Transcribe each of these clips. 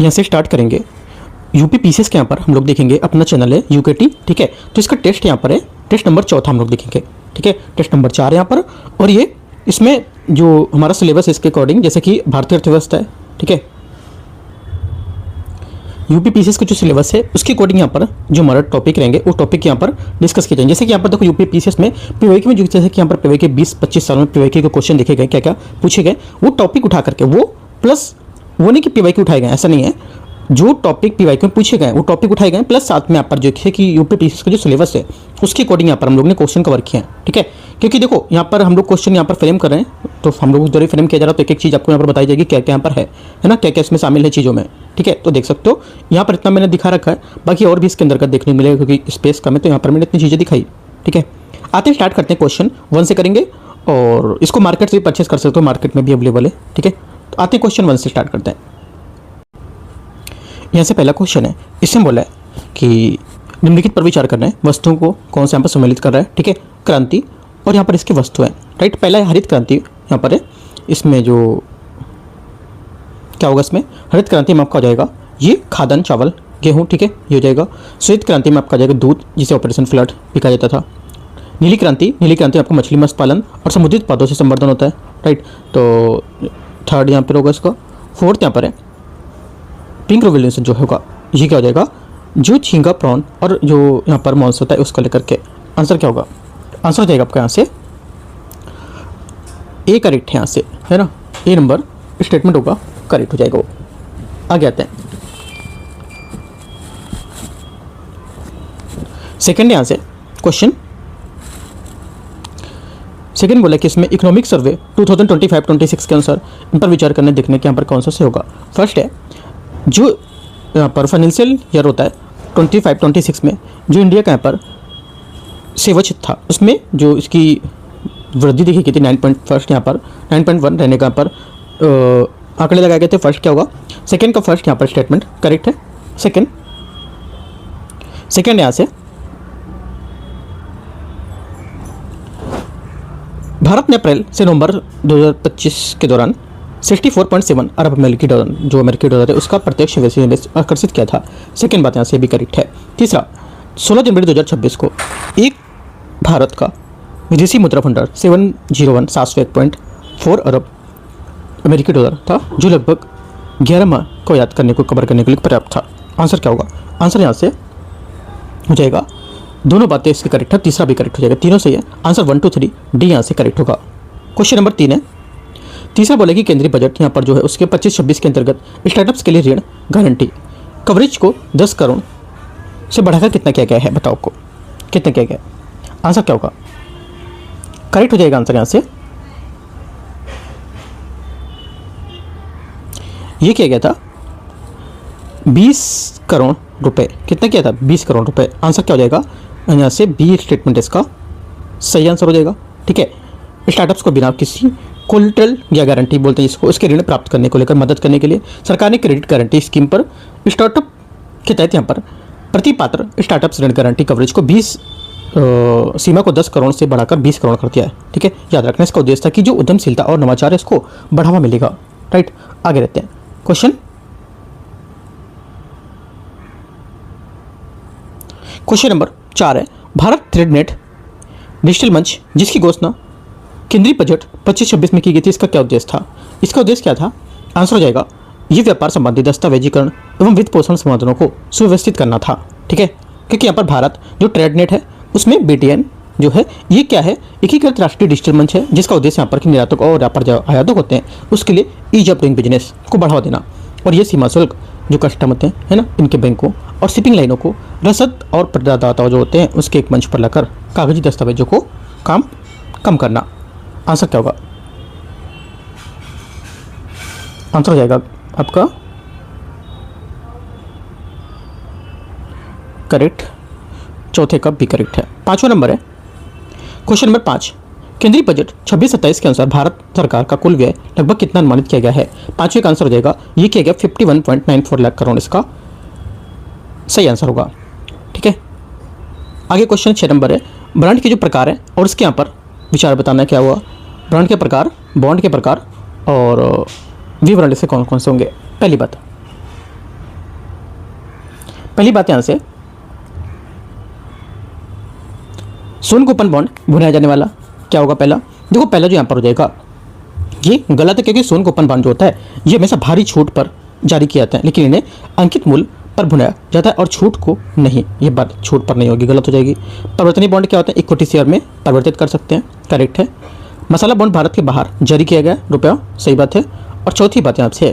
यहाँ से स्टार्ट करेंगे। यूपी पीसीएस के यहाँ पर हम लोग देखेंगे, अपना चैनल है यूकेटी, ठीक है। तो इसका टेस्ट यहाँ पर है, टेस्ट नंबर 4 हम लोग देखेंगे, ठीक है। टेस्ट नंबर 4 यहाँ पर, और ये इसमें जो हमारा सिलेबस है इसके अकॉर्डिंग, जैसे कि भारतीय अर्थव्यवस्था है, ठीक है। यूपी पीसीएस का जो सिलेबस है उसके अकॉर्डिंग यहाँ पर जो हमारा टॉपिक रहेंगे वो टॉपिक यहाँ पर डिस्कस किए जाएंगे। जैसे कि यहाँ पर देखो यूपी पीसीएस में पीवाईक्यू में जो, जैसे कि यहाँ पर पीवाईक्यू 20-25 सालों में पीवाईक्यू के क्वेश्चन देखे गए, क्या क्या पूछे गए, वो टॉपिक उठा करके, वो प्लस वो नहीं कि पीवाईक्यू उठाए गए, ऐसा नहीं है। जो टॉपिक पीवाईक्यू में पूछे गए वो टॉपिक उठाए गए, प्लस साथ में यहाँ पर जो है कि यूपी पीसीएस का जो सिलेबस है उसके अकॉर्डिंग यहाँ पर हम लोग ने क्वेश्चन कवर किए हैं, ठीक है। क्योंकि देखो यहाँ पर हम लोग क्वेश्चन यहाँ पर फ्रेम कर रहे हैं, तो हम लोग जो फ्रेम किया जा रहा है तो एक एक चीज़ आपको यहाँ पर बताई जाएगी क्या क्या यहाँ पर है ना, क्या क्या इसमें शामिल है चीज़ों में, ठीक है। तो देख सकते हो यहाँ पर इतना मैंने दिखा रखा है, बाकी और भी इसके अंदर का देखने को मिलेगा क्योंकि स्पेस कम है, तो यहाँ पर मैंने इतनी चीज़ें दिखाई, ठीक है। आते हैं, स्टार्ट करते हैं, क्वेश्चन 1 से करेंगे, और इसको मार्केट से भी परचेस कर सकते हो, मार्केट में भी अवेलेबल है, ठीक है। तो आते हैं क्वेश्चन 1 से स्टार्ट करते हैं। यहाँ से पहला क्वेश्चन है, इसमें बोला है कि निम्नलिखित पर विचार करना है, वस्तुओं को कौन से यहाँ पर सम्मिलित कर रहा है, ठीक है। क्रांति, और यहाँ पर इसकी वस्तु है, राइट। पहला है हरित क्रांति, यहाँ पर है, इसमें जो क्या होगा, इसमें हरित क्रांति में आपका हो जाएगा ये खाद्यान्न, चावल, गेहूँ, ठीक है, ये हो जाएगा। श्वेत क्रांति में आपका जाएगा दूध, जिसे ऑपरेशन फ्लड भी कहा जाता था। नीली क्रांति में आपका मछली मत्स्य पालन और समुद्री उत्पादों से संवर्धन होता है, राइट। तो थर्ड यहाँ पर होगा इसका। फोर्थ यहाँ पर है पिंक रेवोल्यूशन जो होगा, ये क्या हो जाएगा, जो झींगा, प्रॉन और जो यहाँ पर मॉन्स होता है उसको लेकर के। आंसर क्या होगा, आंसर हो जाएगा आपका यहाँ से ए करेक्ट है, यहाँ से है ना, ए नंबर स्टेटमेंट होगा करेक्ट हो जाएगा वो। आगे आते हैं, सेकंड यहाँ से क्वेश्चन। सेकंड बोला कि इसमें इकोनॉमिक सर्वे 2025-26 के अनुसार इन पर विचार करने देखने के यहाँ पर कौन सा से होगा। फर्स्ट है जो यहाँ पर फाइनेंशियल ईयर होता है 25-26 में जो इंडिया का यहाँ पर सेवा क्षेत्र था, उसमें जो इसकी वृद्धि देखी गई थी 9.1 यहाँ पर 9.1 रहने का यहाँ पर आंकड़े लगाए गए थे। फर्स्ट क्या होगा, सेकंड का फर्स्ट यहाँ पर स्टेटमेंट करेक्ट है। सेकंड यहाँ से भारत ने अप्रैल से नवंबर 2025 के दौरान 64.7 अरब अमेरिकी डॉलर, जो अमेरिकी डॉलर है उसका प्रत्यक्ष विदेशी निवेश आकर्षित किया था। सेकंड बात यहाँ से भी करेक्ट है। तीसरा, 16 जनवरी 2026 को एक भारत का विदेशी मुद्रा भंडार 701.4 अरब अमेरिकी डॉलर था, जो लगभग 11 माह को याद करने को कवर करने के लिए पर्याप्त था। आंसर क्या होगा, आंसर यहाँ से हो जाएगा, दोनों बातें इसकी करेक्ट है, तीसरा भी करेक्ट हो जाएगा, तीनों सही है। आंसर 1, 2, 3 डी यहाँ से करेक्ट होगा। क्वेश्चन नंबर 3 है, तीसरा बोले कि केंद्रीय बजट यहाँ पर जो है उसके 25-26 के अंतर्गत स्टार्टअप्स के लिए ऋण गारंटी कवरेज को 10 करोड़ से बढ़ाकर कितना किया गया है, बताओ को कितना किया गया। आंसर क्या होगा, करेक्ट हो जाएगा आंसर यहाँ से, ये किया गया था 20 करोड़ रुपए। कितना किया था, 20 करोड़ रुपए। आंसर क्या हो जाएगा यहाँ से, बी स्टेटमेंट इसका सही आंसर हो जाएगा, ठीक है। स्टार्टअप्स को बिना किसी कोलेटरल या गारंटी बोलते हैं इसको, इसके ऋण प्राप्त करने को लेकर मदद करने के लिए सरकार ने क्रेडिट गारंटी स्कीम पर स्टार्टअप के तहत यहाँ पर प्रतिपात्र स्टार्टअप्स ऋण गारंटी कवरेज को 20 सीमा को 10 करोड़ से बढ़ाकर 20 करोड़ कर दिया है, ठीक है। याद रखना इसका उद्देश्य था कि जो उद्यमशीलता और नवाचार है इसको बढ़ावा मिलेगा, राइट। आगे रहते हैं, क्वेश्चन नंबर 4 है, भारत थ्रेडनेट डिजिटल मंच जिसकी घोषणा केंद्रीय बजट 25-26 में की गई थी, इसका क्या उद्देश्य था, इसका उद्देश्य क्या था। आंसर हो जाएगा ये व्यापार संबंधी दस्तावेजीकरण एवं वित्त पोषण संसाधनों को सुव्यवस्थित करना था, ठीक है। क्योंकि यहाँ पर भारत जो ट्रेडनेट है उसमें बीटीएन जो है ये क्या है, एकीकृत राष्ट्रीय डिजिटल मंच है, जिसका उद्देश्य यहाँ पर कि निर्यातक और व्यापार जो आयातक होते हैं उसके लिए ईज ऑफ डूइंग बिजनेस को बढ़ावा देना, और ये सीमा शुल्क जो कस्टम होते हैं है ना, इनके बैंकों और शिपिंग लाइनों को रसद और प्रदाता जो होते हैं उसके एक मंच पर लाकर कागजी दस्तावेजों को काम कम करना। आंसर क्या होगा, आंसर हो जाएगा आपका करेक्ट, चौथे का भी करेक्ट है। 5वां नंबर है, क्वेश्चन नंबर 5, केंद्रीय बजट 26-27 के अनुसार भारत सरकार का कुल व्यय लगभग कितना अनुमानित किया गया है। 5वें का आंसर हो जाएगा ये किया गया 51.94 लाख करोड़, इसका सही आंसर होगा, ठीक है। आगे क्वेश्चन 6 नंबर है, ब्रांड के जो प्रकार है और इसके यहाँ पर विचार बताना क्या हुआ, ब्रांड के प्रकार, बॉन्ड के प्रकार और विवरण से कौन कौन से होंगे। पहली बात, पहली बात यहाँ से, सोन कूपन बॉन्ड भुनाया जाने वाला क्या होगा? पहला देखो, पहला जो यहाँ पर हो जाएगा ये गलत है, क्योंकि सोन कूपन बॉन्ड जो होता है ये हमेशा भारी छूट पर जारी किया जाता है, लेकिन इन्हें अंकित मूल्य पर भुनाया जाता है और छूट को नहीं। ये बात छूट पर नहीं होगी, गलत हो जाएगी। परिवर्तनीय बॉन्ड क्या होता है? इक्विटी शेयर में परिवर्तित कर सकते हैं, करेक्ट है। मसाला बॉन्ड भारत के बाहर जारी किया गया रुपया, सही बात है। और चौथी बात यहाँ से है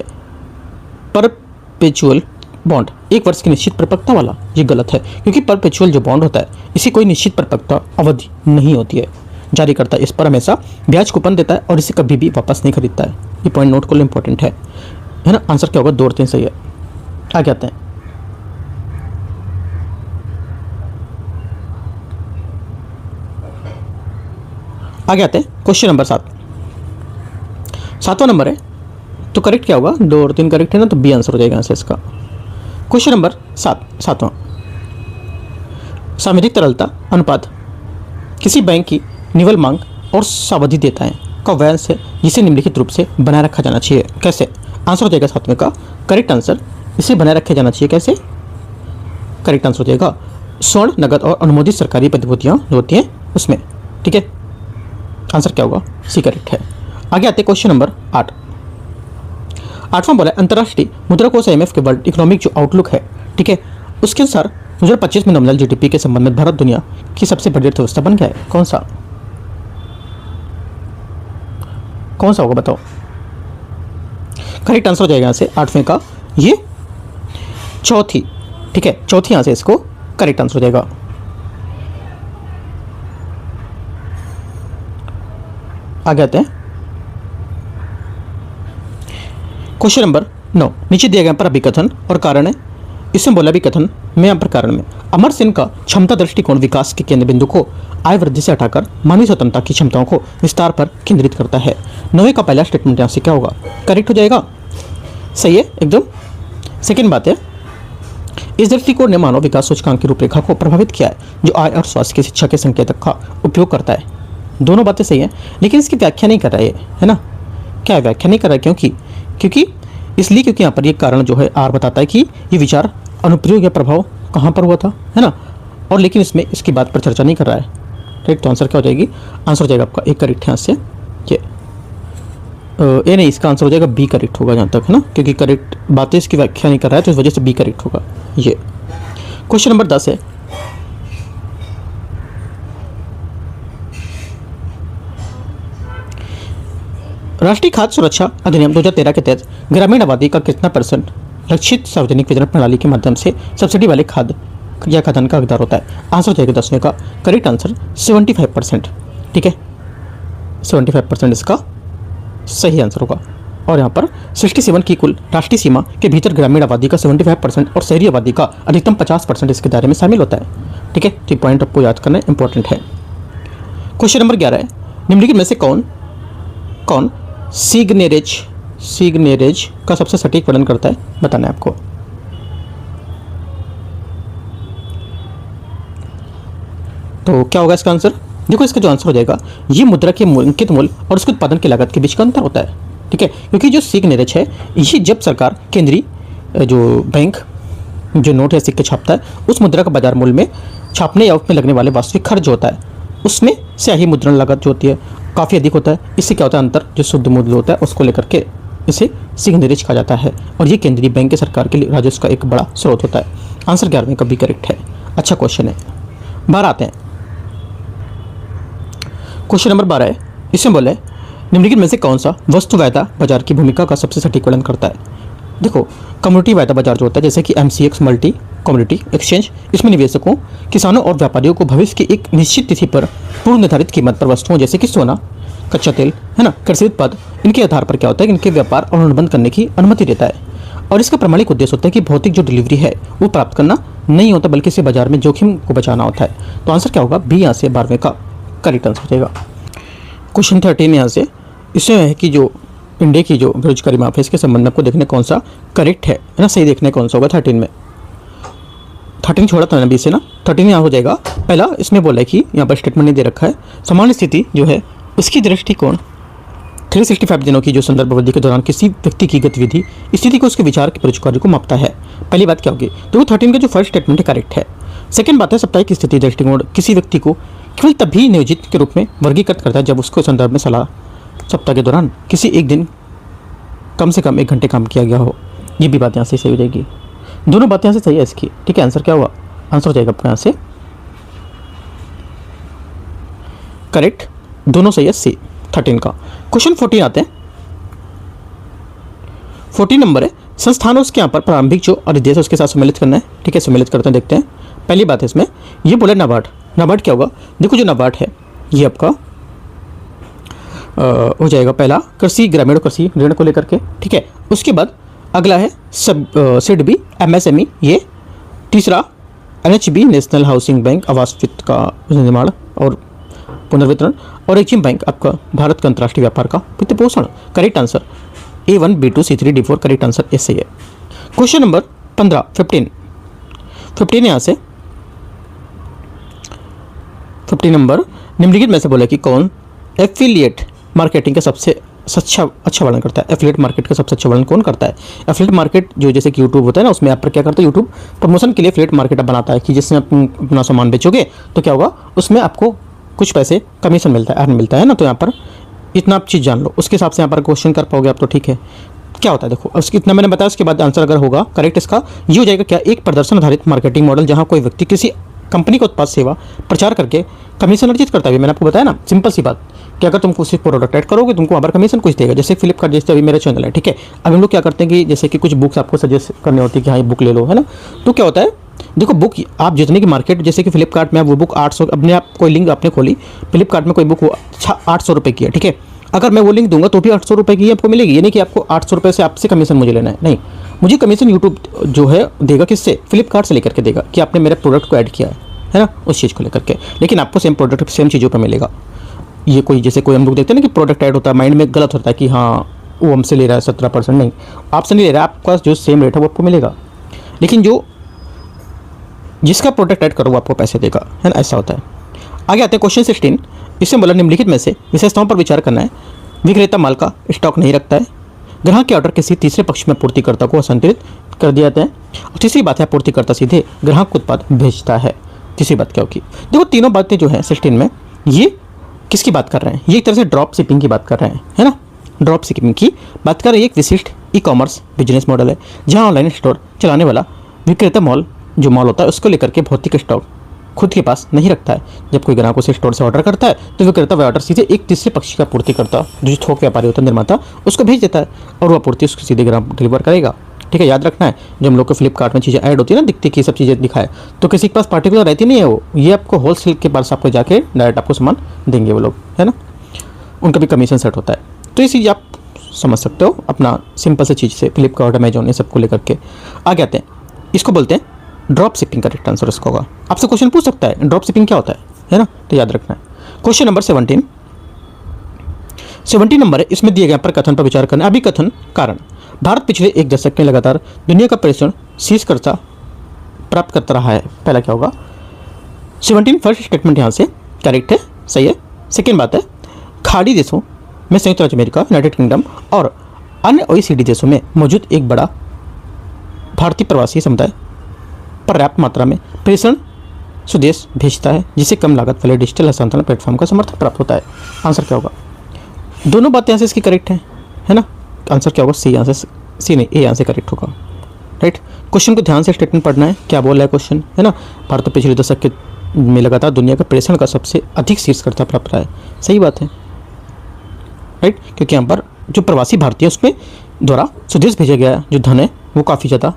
परपेचुअल बॉन्ड, 1 वर्ष की निश्चित परिपक्वता वाला, ये गलत है, क्योंकि परपेचुअल जो बॉन्ड होता है इसी कोई निश्चित परिपक्वता अवधि नहीं होती है। जारी करता है इस पर हमेशा ब्याज कूपन देता है और इसे कभी भी वापस नहीं खरीदता है। ये पॉइंट नोट कर लो, इंपॉर्टेंट है ना। आंसर क्या होगा? 2 और 3 सही है। आगे आते हैं, क्वेश्चन नंबर 7। 7वां नंबर है, तो करेक्ट क्या होगा? 2 और 3 करेक्ट है ना, तो बी आंसर हो जाएगा आंसर इसका। क्वेश्चन नंबर 7वां, सामरिक तरलता अनुपात किसी बैंक की निवल मांग और सावधि देता है का वैंस है, जिसे निम्नलिखित रूप से बनाए रखा जाना चाहिए। कैसे? आंसर हो जाएगा 7वें का करेक्ट आंसर, इसे बनाए रखा जाना चाहिए। कैसे? करेक्ट आंसर हो जाएगा स्वर्ण, नगद और अनुमोदित सरकारी प्रतिभूतियां जो होती हैं उसमें, ठीक है। आंसर क्या होगा? सी करेक्ट है। आगे आते हैं क्वेश्चन नंबर 8। 8वां बोला अंतर्राष्ट्रीय मुद्रा कोष IMF के वर्ल्ड इकोनॉमिक जो आउटलुक है, ठीक है, उसके अनुसार 2025 में नॉमिनल GDP के संबंध में भारत दुनिया की सबसे बड़ी अर्थव्यवस्था बन गया है। कौन सा होगा बताओ? करेक्ट आंसर हो जाएगा यहाँ से 8वें का ये चौथी, ठीक है, चौथी यहाँ से इसको करेक्ट आंसर हो जाएगा। आगे आते हैं क्वेश्चन नंबर 9। नीचे दिया गया पर अभिकथन और कारण है, इसमें बोला अभिकथन में यहाँ पर कारण में अमर सेन का क्षमता दृष्टिकोण विकास के केंद्र बिंदु को आय वृद्धि से हटाकर मानवीय स्वतंत्रता की क्षमताओं को विस्तार पर केंद्रित करता है। 9वें का पहला स्टेटमेंट यहाँ से क्या होगा? करेक्ट हो जाएगा, सही है एकदम। सेकेंड बात है, इस दृष्टिकोण ने मानव विकास सूचकांक की रूपरेखा को प्रभावित किया है, जो आय और स्वास्थ्य की शिक्षा के संकेतक का उपयोग करता है। दोनों बातें सही हैं, लेकिन इसकी व्याख्या नहीं कर रहा है ना। क्या व्याख्या नहीं कर रहा है? क्योंकि क्योंकि यहाँ पर ये कारण जो है आर बताता है कि ये विचार अनुप्रयोग या प्रभाव कहाँ पर हुआ था, है ना। और लेकिन इसमें इसकी बात पर चर्चा नहीं कर रहा है, राइट। तो आंसर क्या हो जाएगी? आंसर हो जाएगा आपका एक करेक्ट है यहाँ से ये ए नहीं, इसका आंसर हो जाएगा बी करेक्ट होगा जहाँ तक, है ना, क्योंकि करेक्ट बातें इसकी व्याख्या नहीं कर रहा है, तो इस वजह से बी करेक्ट होगा ये। क्वेश्चन नंबर 10 है, राष्ट्रीय खाद्य सुरक्षा अधिनियम 2013 के तहत ग्रामीण आबादी का कितना % लक्षित सार्वजनिक वितरण प्रणाली के माध्यम से सब्सिडी वाले खाद्य या खाद्यान्न का हकदार होता है? आंसर हो जाएगा 10वें का करेक्ट आंसर 75%, ठीक है, 75% इसका सही आंसर होगा। और यहाँ पर 67 की कुल राष्ट्रीय सीमा के भीतर ग्रामीण आबादी का 75% और शहरी आबादी का अधिकतम 50% इसके दायरे में शामिल होता है, ठीक है। तो पॉइंट आपको याद करना इंपॉर्टेंट है। क्वेश्चन नंबर 11 है, निम्नलिखित में से कौन सिग्नेरेज का सबसे सटीक वर्णन करता है? बताना है आपको। तो क्या होगा इसका आंसर? देखो इसका जो आंसर हो जाएगा, ये मुद्रा के अंकित मूल्य और उसके उत्पादन की लागत के बीच का अंतर होता है, ठीक है। क्योंकि जो सिग्नेरेज है ये जब सरकार केंद्रीय जो बैंक जो नोट या सिक्के छापता है, उस मुद्रा का बाजार मूल्य में छापने या उसमें लगने वाले वास्तविक खर्च होता है, उसमें स्याही मुद्रण लागत जो होती है काफ़ी अधिक होता है। इससे क्या होता है? अंतर जो शुद्ध मूल्य होता है उसको लेकर के इसे सिग्नेरेज कहा जाता है, और ये केंद्रीय बैंक के सरकार के लिए राजस्व का एक बड़ा स्रोत होता है। आंसर 11वें का भी करेक्ट है। अच्छा क्वेश्चन है, 12 आते हैं। क्वेश्चन नंबर 12 है, इसमें बोले निम्नलिखित में से कौन सा वस्तु वायदा बाजार की भूमिका का सबसे सटीक वर्णन करता है? देखो कम्युनिटी वायदा बाजार जो होता है, जैसे कि MCX मल्टी कम्युनिटी एक्सचेंज, इसमें निवेशकों, किसानों और व्यापारियों को भविष्य की एक निश्चित तिथि पर पूर्व निर्धारित कीमत पर वस्तुओं जैसे कि सोना, कच्चा तेल, है ना, कृषि उत्पाद, इनके आधार पर क्या होता है कि इनके व्यापार और अनुबंध करने की अनुमति देता है। और इसका प्रामाणिक उद्देश्य होता है कि भौतिक जो डिलीवरी है वो प्राप्त करना नहीं होता, बल्कि इसे बाजार में जोखिम को बचाना होता है। तो आंसर क्या होगा? बी यहाँ से 12वें का करेक्ट आंसर हो जाएगा। क्वेश्चन 13 यहाँ से, इसमें है कि जो इंडिया की जो बेरोजगारी माफी इसके संबंध में आपको देखने कौन सा करेक्ट है ना, सही देखने कौन सा होगा 13 में। 13 छोड़ा था ना 20 से ना, 13 यहाँ हो जाएगा। पहला इसमें बोला है कि यहाँ पर स्टेटमेंट नहीं दे रखा है, सामान्य स्थिति जो है उसकी दृष्टिकोण 365 दिनों की जो संदर्भ अवधि के दौरान किसी व्यक्ति की गतिविधि स्थिति को उसके विचार की प्रचुकारी को मापता है। पहली बात क्या होगी, तो 13 का जो फर्स्ट स्टेटमेंट है करेक्ट है। सेकंड बात है साप्ताहिक स्थिति दृष्टिकोण किसी व्यक्ति को केवल तभी नियोजित के रूप में वर्गीकृत करता है जब उसको संदर्भ में सलाह सप्ताह के दौरान किसी एक दिन कम से कम 1 घंटे काम किया गया हो। ये भी बात यहाँ से सही हो जाएगी, दोनों बातें यहाँ से सही है इसकी। ठीक है, आंसर क्या हुआ, आंसर हो जाएगा आपका यहाँ से करेक्ट, दोनों सही है सी 13 का। क्वेश्चन 14 आते हैं। 14 नंबर है संस्थान उसके यहाँ पर प्रारंभिक जो अधिदेश उसके साथ सम्मिलित करना है। ठीक है, सम्मिलित करते हैं, देखते हैं। पहली बात है इसमें ये बोले नाबार्ड। नाबार्ड क्या होगा, देखो जो नाबार्ड है ये आपका हो जाएगा पहला कृषि ग्रामीण कृषि ऋण को लेकर के। ठीक है, उसके बाद अगला है सब सिडबी MSME, ये तीसरा NHB नेशनल हाउसिंग बैंक आवास वित्त का निर्माण और पुनर्वितरण, और एक्जिम बैंक आपका भारत का अंतर्राष्ट्रीय व्यापार का वित्त पोषण। Correct answer A1 B2 C3 D4 correct answer ऐसे है। क्वेश्चन नंबर 15 यहाँ से 15 नंबर निम्नलिखित में से बोला कि कौन एफिलिएट मार्केटिंग का सबसे अच्छा वर्णन करता है। एफिलिएट मार्केट का सबसे अच्छा वर्णन कौन करता है। एफिलिएट मार्केट जो जैसे कि यूट्यूब होता है ना, उसमें आप पर क्या करता है, यूट्यूब प्रमोशन के लिए एफिलिएट मार्केट बनाता है कि जिसमें आप अपना सामान बेचोगे तो क्या होगा, उसमें आपको कुछ पैसे कमीशन मिलता है, अर्न मिलता है ना। तो यहाँ पर इतना आप चीज़ जान लो, उसके हिसाब से यहाँ पर क्वेश्चन कर पाओगे आप तो। ठीक है, क्या होता है देखो, उसकी इतना मैंने बताया, उसके बाद आंसर अगर होगा करेक्ट इसका ये हो जाएगा क्या, एक प्रदर्शन आधारित मार्केटिंग मॉडल जहाँ कोई व्यक्ति किसी कंपनी का उत्पाद सेवा प्रचार करके कमीशन अर्जित करता है। मैंने आपको बताया ना, सिंपल सी बात कि अगर तुम कुछ प्रोडक्ट ऐड करोगे तुमको वहाँ पर कमीशन कुछ देगा। जैसे फ्लिपकार्ट, जैसे अभी मेरा चैनल है, ठीक है, अब हम लोग क्या करते हैं कि जैसे कि कुछ बुक्स आपको सजेस्ट करनी होती है कि हाँ ये बुक ले लो, है ना। तो क्या होता है देखो, बुक आप जितने की मार्केट, जैसे कि फ्लिपकार्ट में वो बुक 800, अपने आप कोई लिंक आपने खोली फ्लिपकार्ट में, कोई बुक 800 रुपये की है। ठीक है, अगर मैं वो लिंक दूंगा तो भी 800 रुपये की आपको मिलेगी। ये नहीं कि आपको 800 रुपये से आपसे कमीशन मुझे लेना है, नहीं, मुझे कमीशन यूट्यूब जो है देगा किससे, फ्लिपकार्ट से लेकर के देगा कि आपने मेरे प्रोडक्ट को ऐड किया है ना, उस चीज़ को लेकर के। लेकिन आपको सेम प्रोडक्ट सेम चीज़ों पर मिलेगा। ये कोई जैसे कोई हम लोग देखते हैं ना कि प्रोडक्ट ऐड होता है, माइंड में गलत होता है कि हाँ वो हमसे ले रहा है 17%, नहीं, आपसे नहीं ले रहा है, आपका जो सेम रेट है वो आपको मिलेगा, लेकिन जो जिसका प्रोडक्ट ऐड करो वो आपको पैसे देगा, है ना, ऐसा होता है। आगे आते हैं क्वेश्चन 16। इससे मतलब निम्नलिखित में से विशेषताओं पर विचार करना है। विक्रेता माल का स्टॉक नहीं रखता है। ग्राहक के ऑर्डर किसी तीसरे पक्ष में आपूर्तिकर्ता को हस्तांतरित कर दिया जाता है। और तीसरी बात है आपूर्तिकर्ता सीधे ग्राहक को उत्पाद भेजता है। तीसरी बात क्या होगी, देखो तीनों बातें जो है 16 में ये किसकी बात कर रहे हैं, ये एक तरह से ड्रॉप शिपिंग की बात कर रहे हैं, है ना। ड्रॉप शिपिंग की बात कर रहे हैं। एक विशिष्ट ई-कॉमर्स बिजनेस मॉडल है जहां ऑनलाइन स्टोर चलाने वाला विक्रेता मॉल होता है उसको लेकर के भौतिक स्टॉक खुद के पास नहीं रखता है। जब कोई ग्राहक उसे स्टोर से ऑर्डर करता है तो विक्रेता वह ऑर्डर सीधे एक तीसरे पक्ष का आपूर्ति करता, जो थोक व्यापारी होता है, निर्माता, उसको भेज देता है और वो आपूर्ति उसको सीधे ग्राहक डिलीवर करेगा। ठीक है, याद रखना है जब हम लोग को फ्लिपकार्ट में चीज़ें ऐड होती है ना, दिखती कि सब चीज़ें दिखाए, तो किसी के पास पार्टिकुलर रहती नहीं है वो, ये आपको होलसेल के पास आपको जाके डायरेक्ट आपको सामान देंगे वो लोग, है ना, उनका भी कमीशन सेट होता है। तो ये चीज़ आप समझ सकते हो अपना सिंपल से चीज़ से, फ्लिपकार्ट अमेजोन ये सबको लेकर के। आगे आते हैं, इसको बोलते हैं ड्रॉप शिपिंग। करेक्ट आंसर इसका होगा। आपसे क्वेश्चन पूछ सकता है ड्रॉप शिपिंग क्या होता है ना, तो याद रखना है। क्वेश्चन नंबर 17 नंबर है, इसमें दिए गए पर कथन पर विचार करना है। अभी कथन कारण, भारत पिछले 1 दशक में लगातार दुनिया का प्रेषण शीर्षकर्ता प्राप्त करता रहा है। पहला क्या होगा, 17 फर्स्ट स्टेटमेंट यहाँ से करेक्ट है, सही है। सेकेंड बात है खाड़ी देशों में संयुक्त राज्य अमेरिका, यूनाइटेड किंगडम और अन्य OECD देशों में मौजूद एक बड़ा भारतीय प्रवासी समुदाय पर्याप्त मात्रा में प्रेषण स्वदेश भेजता है, जिसे कम लागत वाले डिजिटल हस्तांतरण प्लेटफॉर्म का समर्थन प्राप्त होता है। आंसर क्या होगा, दोनों बातें यहाँ से इसकी करेक्ट हैं, है ना। आंसर क्या होगा, सी यहाँ से, सी नहीं ए यहाँ से करेक्ट होगा। राइट, क्वेश्चन को ध्यान से स्टेटमेंट पढ़ना है, क्या बोल रहा है क्वेश्चन, है ना। भारत पिछले दशक के में लगातार दुनिया का प्रेषण का सबसे अधिक शीर्षकर्ता प्राप्त रहा है, सही बात है। राइट, क्योंकि यहाँ पर जो प्रवासी भारतीय उसमें द्वारा स्वदेश भेजा गया जो धन है वो काफ़ी ज़्यादा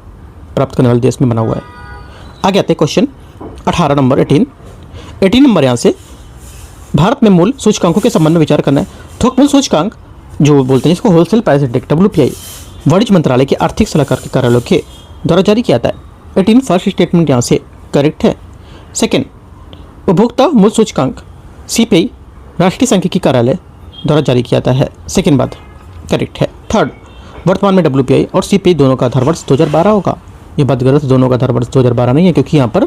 प्राप्त करने वाले देश में बना हुआ है। आगे आते हैं क्वेश्चन 18 नंबर 18 नंबर यहाँ से भारत में मूल सूचकांकों के संबंध में विचार करना है। थोक मूल सूचकांक जो बोलते हैं इसको होलसेल प्राइस इंडेक्स WPI वाणिज्य मंत्रालय के आर्थिक सलाहकार के कार्यालय के द्वारा जारी किया जाता है। 18 फर्स्ट स्टेटमेंट यहाँ से करेक्ट है। सेकेंड, उपभोक्ता मूल सूचकांक CPI राष्ट्रीय सांख्यिकी कार्यालय द्वारा जारी किया जाता है। सेकेंड बात करेक्ट है। थर्ड, वर्तमान में WPI और CPI दोनों का आधार वर्ष 2012 होगा। ये बात गलत, दोनों का आधार वर्ष 2012 नहीं है, क्योंकि यहाँ पर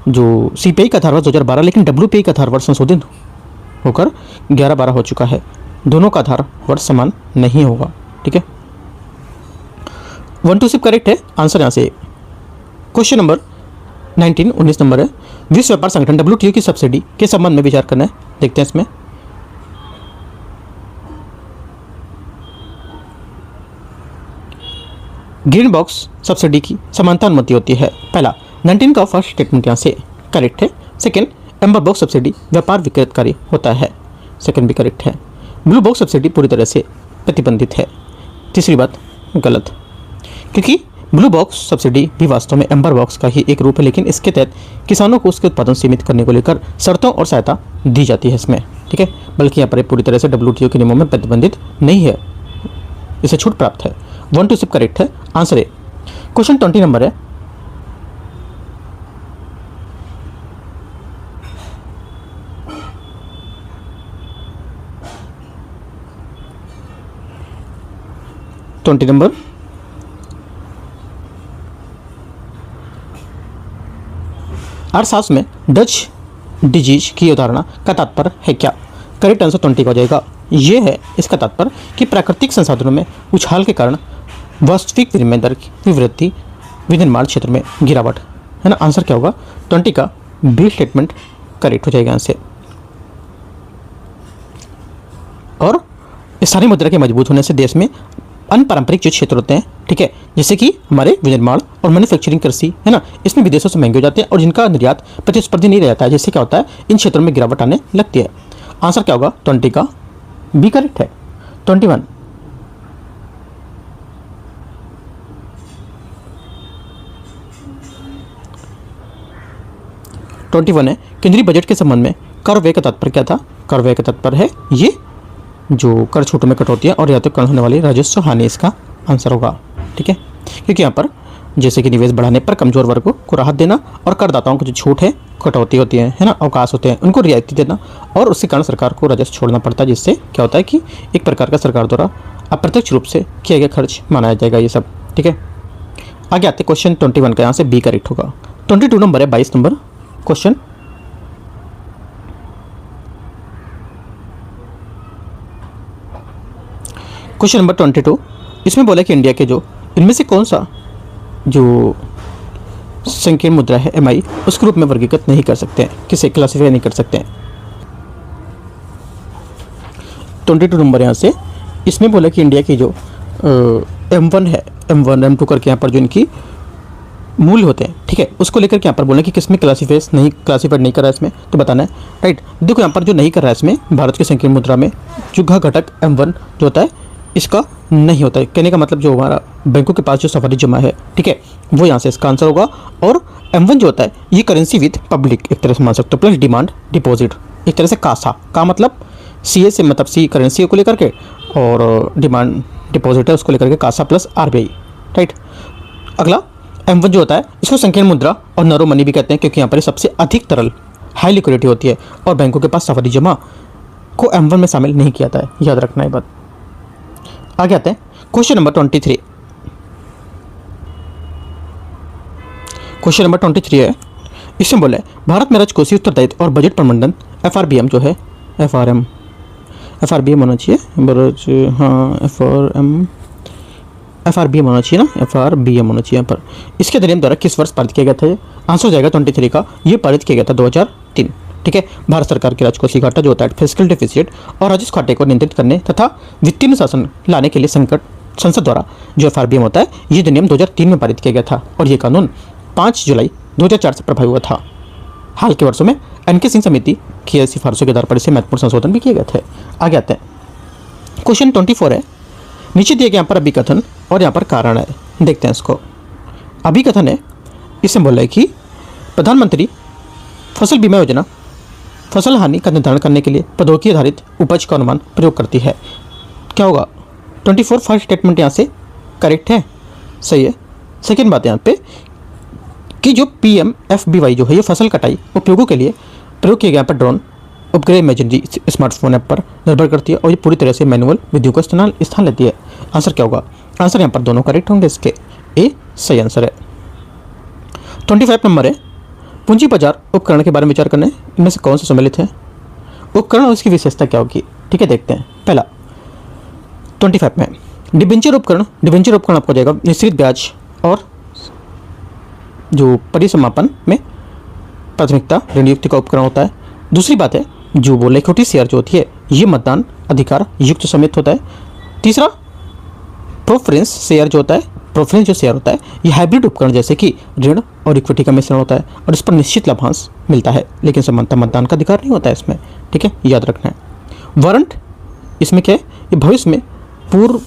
जो CPI का आधार वर्ष 2012, लेकिन WPI का आधार वर्ष संशोधित होकर 11-12 हो चुका है। दोनों का आधार वर्ष समान नहीं होगा। ठीक है, 1 2 सिर्फ करेक्ट है, आंसर यहाँ से। क्वेश्चन नंबर 19 नंबर है, विश्व व्यापार संगठन WTO की सब्सिडी के संबंध में विचार करना है। देखते हैं इसमें। ग्रीन बॉक्स सब्सिडी की समानता अनुमति होती है। पहला 19 का फर्स्ट स्टेटमेंट यहाँ से करेक्ट है। सेकंड, एम्बर बॉक्स सब्सिडी व्यापार विकृतकारी होता है, सेकंड भी करेक्ट है। ब्लू बॉक्स सब्सिडी पूरी तरह से प्रतिबंधित है, तीसरी बात गलत, क्योंकि ब्लू बॉक्स सब्सिडी भी वास्तव में एम्बर बॉक्स का ही एक रूप है, लेकिन इसके तहत किसानों को उसके उत्पादन सीमित करने को लेकर शर्तों और सहायता दी जाती है इसमें। ठीक है, बल्कि यहाँ पर पूरी तरह से WTO के नियमों में प्रतिबंधित नहीं है, इसे छूट प्राप्त है। 1 2 सिर्फ करेक्ट है, आंसर है। क्वेश्चन 20 नंबर है, नंबर अर्थशास्त्र में डच डिजीज की अवधारणा का तात्पर्य है क्या? करेक्ट आंसर 20 का हो जाएगा। ये है इसका तात्पर्य कि प्राकृतिक संसाधनों में उछाल के कारण वास्तविक विनिमय दर की वृद्धि, विनिर्माण क्षेत्र में गिरावट, है ना। आंसर क्या होगा? 20 का बी स्टेटमेंट करेक्ट हो जाएगा आंसर। और स्थानीय मुद्रा के मजबूत होने से देश में अनपारंपरिक जो क्षेत्र होते हैं, ठीक है, जैसे कि हमारे विनिर्माण और मैन्युफैक्चरिंग, कृषि, है ना, इसमें विदेशों से महंगे हो जाते हैं और जिनका निर्यात प्रतिस्पर्धी नहीं रहता है, जिससे क्या होता है, इन क्षेत्रों में गिरावट आने लगती है। आंसर क्या होगा? 20 का बी करेक्ट है। 21 है, केंद्रीय बजट के संबंध में कर व्यय का तात्पर्य क्या था? कर व्यय का तात्पर्य है ये जो कर छूटों में कटौती है और या तो कर्ण होने वाली राजस्व हानि, इसका आंसर होगा। ठीक है, क्योंकि यहाँ पर जैसे कि निवेश बढ़ाने पर कमजोर वर्गों को राहत देना और करदाताओं को जो छूट है, कटौती होती है ना, अवकाश होते हैं, उनको रियायती देना, और उसके कारण सरकार को राजस्व छोड़ना पड़ता है, जिससे क्या होता है कि एक प्रकार का सरकार द्वारा अप्रत्यक्ष रूप से किया गया खर्च माना जाएगा ये सब। ठीक है, आगे आते क्वेश्चन 21 का, यहाँ से बी करेक्ट होगा। 22 नंबर है, 22 नंबर क्वेश्चन। क्वेश्चन नंबर 22, इसमें बोला कि इंडिया के जो इनमें से कौन सा जो संकीर्ण मुद्रा है MI, उसके रूप में वर्गीकृत नहीं कर सकते हैं, किसे क्लासिफाई नहीं कर सकते हैं। 22 नंबर यहाँ से इसमें बोला कि इंडिया की जो M1 है, M1 M2 करके यहाँ पर जो इनकी मूल्य होते हैं, ठीक है, उसको लेकर के यहाँ पर बोले कि किसमें क्लासिफाइड नहीं कर रहा है इसमें, तो बताना है। राइट, देखो यहाँ पर जो नहीं कर रहा है इसमें भारत के संकीर्ण मुद्रा में जो घटक M1 जो होता है, इसका नहीं होता है। कहने का मतलब जो हमारा बैंकों के पास जो सफारी जमा है, ठीक है, वो यहाँ से इसका आंसर होगा। और M1 जो होता है ये करेंसी विद पब्लिक एक तरह से मान सकते हो, प्लस डिमांड डिपॉजिट, एक तरह से कासा का मतलब CA से मतलब C करेंसी को लेकर के, और डिमांड डिपॉजिट है उसको लेकर के कासा प्लस RBI। राइट, अगला M1 जो होता है इसको संकीर्ण मुद्रा और नैरो मनी भी कहते हैं, क्योंकि यहाँ पर सबसे अधिक तरल हाई लिक्विडिटी होती है और बैंकों के पास सफारी जमा को M1 में शामिल नहीं किया जाता है, याद रखना है बात। आगे आते हैं क्वेश्चन नंबर 23। क्वेश्चन नंबर 23 है, इसमें बोले भारत में राजकोषीय उत्तरदायित्व और बजट प्रबंधन FRBM जो है, FRBM होना चाहिए, FRBM होना चाहिए ना, FRBM होना चाहिए यहाँ पर। इसके अधिनियम द्वारा किस वर्ष पारित किया गया था? ये आंसर हो जाएगा 23 का, ये पारित किया गया था 2003। ठीक है, भारत सरकार की राजकोषीय घाटा जो होता है, फिस्कल डेफिसिट और राजस्व घाटे को नियंत्रित करने तथा वित्तीय अनुशासन लाने के लिए संसद द्वारा जो FRBM होता है, ये अधिनियम 2003 में पारित किया गया था और ये कानून 5 जुलाई 2004 से प्रभावी हुआ था। हाल के वर्षों में NK सिंह समिति की सिफारिशों के आधार पर इसे महत्वपूर्ण संशोधन भी किए गए थे। आगे आते हैं क्वेश्चन 24 है, नीचे दिए गए यहाँ पर अभिकथन और यहाँ पर कारण है, देखते हैं इसको। अभिकथन है, इसमें बोला है कि प्रधानमंत्री फसल बीमा योजना फसल हानि का निर्धारण करने के लिए प्रौद्योगिकी आधारित उपज का अनुमान प्रयोग करती है। क्या होगा? 24 फर्स्ट स्टेटमेंट यहाँ से करेक्ट है, सही है। सेकेंड बात यहाँ पे कि जो PMFBY जो है ये फसल कटाई उपयोगों के लिए प्रयोग किए गए यहाँ पर ड्रोन उपग्रह इमेजरी स्मार्टफोन ऐप पर निर्भर करती है और ये पूरी तरह से मैनुअल विधियों का स्थान लेती है। आंसर क्या होगा? आंसर यहाँ पर दोनों करेक्ट होंगे, इसके ए सही आंसर है। 25 नंबर है, पूंजी बाजार उपकरण के बारे में विचार करना है, इनमें से कौन से सम्मिलित है? उपकरण और इसकी विशेषता क्या होगी? ठीक है, देखते हैं। पहला 25 में डिबेंचर उपकरण आपको जाएगा निश्चित ब्याज और जो परिसमापन में प्राथमिकता ऋण युक्ति का उपकरण होता है। दूसरी बात है जो वो इक्विटी शेयर जो होती है ये मतदान अधिकार युक्त समेत होता है। तीसरा प्रेफरेंस शेयर जो होता है ये हाइब्रिड उपकरण जैसे कि ऋण और इक्विटी का मिश्रण होता है और इस पर निश्चित लाभांश मिलता है, लेकिन समानता मतदान का अधिकार नहीं होता है इसमें, ठीक है, याद रखना है। वारंट इसमें क्या है, ये भविष्य में पूर्व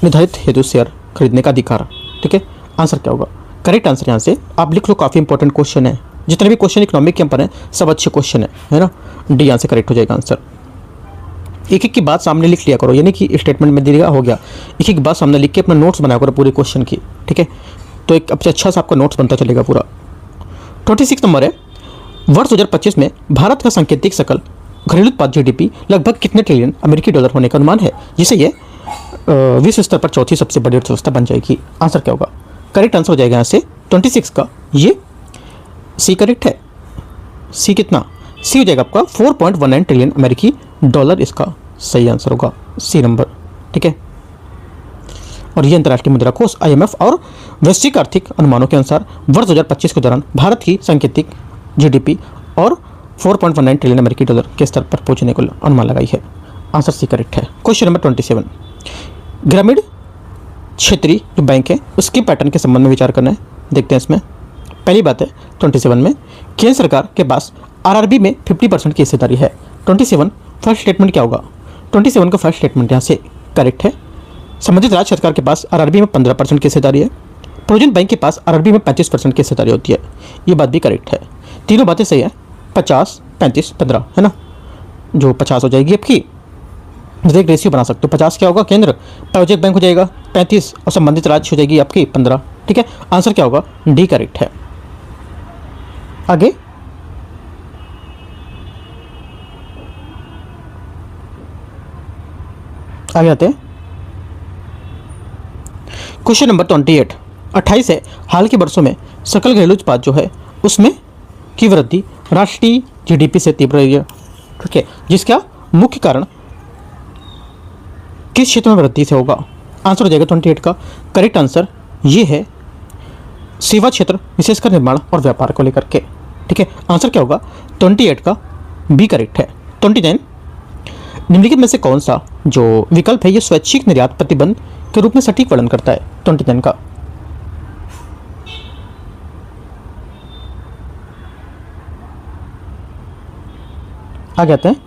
निर्धारित हेतु शेयर खरीदने का अधिकार, ठीक है। आंसर क्या होगा, करेक्ट आंसर यहाँ से आप लिख लो, काफ़ी इंपॉर्टेंट क्वेश्चन है, जितने भी क्वेश्चन इकोनॉमिक के ऊपर हैं सब अच्छे क्वेश्चन है ना। डी यहाँ से करेक्ट हो जाएगा आंसर। एक एक की बात सामने लिख लिया करो, यानी कि स्टेटमेंट में दिया हो गया, एक एक बात सामने लिख के अपना नोट्स बनाया करो पूरे क्वेश्चन की, ठीक है, तो एक अच्छा सा आपका नोट्स बनता चलेगा पूरा। 26 नंबर है, वर्ष 2025 में भारत का सांकेतिक सकल घरेलू उत्पाद जीडीपी लगभग कितने ट्रिलियन अमेरिकी डॉलर होने का अनुमान है, जिसे ये विश्व स्तर पर चौथी सबसे बड़ी अर्थव्यवस्था बन जाएगी। आंसर क्या होगा, करेक्ट आंसर हो जाएगा यहाँ से 26 का ये सी करेक्ट है। सी कितना, सी हो जाएगा आपका 4.19 ट्रिलियन अमेरिकी डॉलर, इसका सही आंसर होगा सी नंबर, ठीक है। और ये अंतर्राष्ट्रीय मुद्रा कोष IMF और वैश्विक आर्थिक अनुमानों के अनुसार वर्ष 2025 के दौरान भारत की सांकेतिक जीडीपी और 4.19 ट्रिलियन अमेरिकी डॉलर के स्तर पर पहुंचने को अनुमान लगाई है। आंसर सी करेक्ट है। क्वेश्चन नंबर 27, ग्रामीण क्षेत्रीय जो बैंक है उसके पैटर्न के संबंध में विचार करना है। देखते हैं इसमें पहली बात है 27 में केंद्र सरकार के पास RRB में 50% की हिस्सेदारी है। 27 फर्स्ट स्टेटमेंट क्या होगा, 27 का फर्स्ट स्टेटमेंट यहाँ से करेक्ट है। संबंधित राज्य सरकार के पास RRB में 15% की हिस्सेदारी है। प्रोविजन बैंक के पास RRB में 35% की हिस्सेदारी होती है, ये बात भी करेक्ट है। तीनों बातें सही है, 50, 35, 15 है ना, जो 50 हो जाएगी आपकी, एक रेशियो बना सकते हो, 50 क्या होगा केंद्र, प्रोजेक्ट बैंक हो जाएगा 35 और संबंधित राज्य हो जाएगी आपकी 15, ठीक है। आंसर क्या होगा, डी करेक्ट है। आगे आते हैं क्वेश्चन नंबर 28 है, हाल के वर्षों में सकल घरेलू उत्पाद जो है उसमें की वृद्धि राष्ट्रीय जीडीपी से तीव्र रही है, ठीक है, जिसका मुख्य कारण किस क्षेत्र में वृद्धि से होगा। आंसर हो जाएगा 28 का करेक्ट आंसर ये है सेवा क्षेत्र, विशेषकर निर्माण और व्यापार को लेकर के, ठीक है। आंसर क्या होगा, 28 का बी करेक्ट है। 29 निम्नलिखित में से कौन सा जो विकल्प है ये स्वैच्छिक निर्यात प्रतिबंध के रूप में सटीक वर्णन करता है। 29 का आगे आते हैं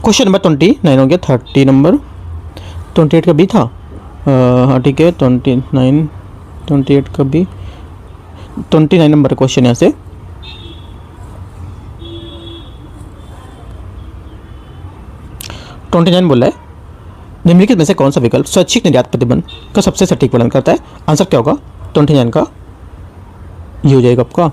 क्वेश्चन नंबर 29 हो गया, 30 नंबर 28 का बी था, हाँ ठीक है, 28 का बी, 29 नंबर क्वेश्चन यहाँ से 29 बोला है, निम्नलिखित में से कौन सा विकल्प स्वैच्छिक निर्यात प्रतिबंध का सबसे सटीक वर्णन करता है। आंसर क्या होगा, 29 का ये हो जाएगा आपका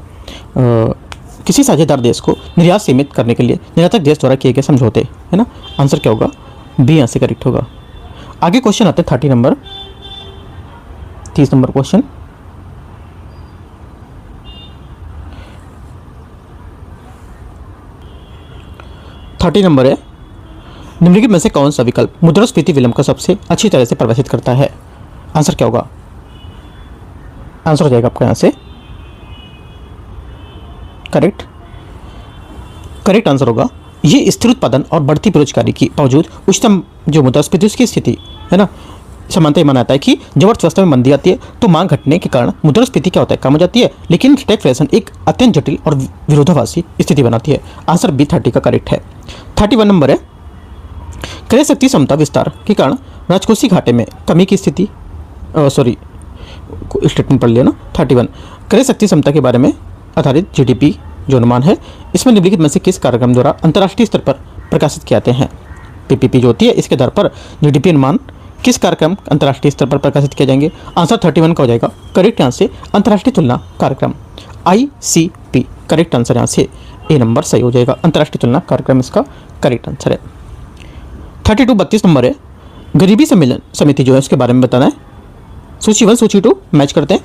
किसी साझेदार देश को निर्यात सीमित करने के लिए निर्यातक देश द्वारा किए गए समझौते, है ना। आंसर क्या होगा, बी यहाँ से करेक्ट होगा। आगे क्वेश्चन आते हैं 30 नंबर 30 नंबर क्वेश्चन, नंबर है, निम्नलिखित में से कौन सा विकल्प मुद्रास्फीति विलंब का सबसे अच्छी तरह से परिभाषित करता है। आंसर क्या होगा, आंसर हो जाएगा आपका यहाँ से करेक्ट आंसर होगा ये स्थिर उत्पादन और बढ़ती बेरोजगारी की बावजूद उच्चतम जो मुद्रास्फीति उसकी स्थिति है ना। समानता ये माना है कि जब अर्थव्यवस्था में मंदी आती है तो मांग घटने के कारण मुद्रास्फीति क्या होता है, कम हो जाती है, लेकिन स्टैगफ्लेशन एक अत्यंत जटिल और विरोधाभासी स्थिति बनाती है। आंसर बी 30 का करेक्ट है। 31 नंबर है, क्रय शक्ति क्षमता विस्तार के कारण राजकोषीय घाटे में कमी की स्थिति, स्टेटमेंट पढ़ लिया ना। 31 क्रय शक्ति क्षमता के बारे में आधारित जीडीपी जो अनुमान है इसमें निम्नलिखित में से किस कार्यक्रम द्वारा अंतर्राष्ट्रीय स्तर पर प्रकाशित किए जाते हैं। पीपीपी जो होती है इसके आधार पर जीडीपी अनुमान किस कार्यक्रम अंतर्राष्ट्रीय स्तर पर प्रकाशित किए जाएंगे। आंसर 31 का हो जाएगा करेक्ट आंसर से अंतर्राष्ट्रीय तुलना कार्यक्रम ICP, करेक्ट आंसर यहाँ से ए नंबर सही हो जाएगा, अंतर्राष्ट्रीय तुलना कार्यक्रम इसका करेक्ट आंसर है। 32 नंबर है, गरीबी सम्मेलन समिति जो है उसके बारे में बताना है। सूची 1 सूची 2 मैच करते हैं,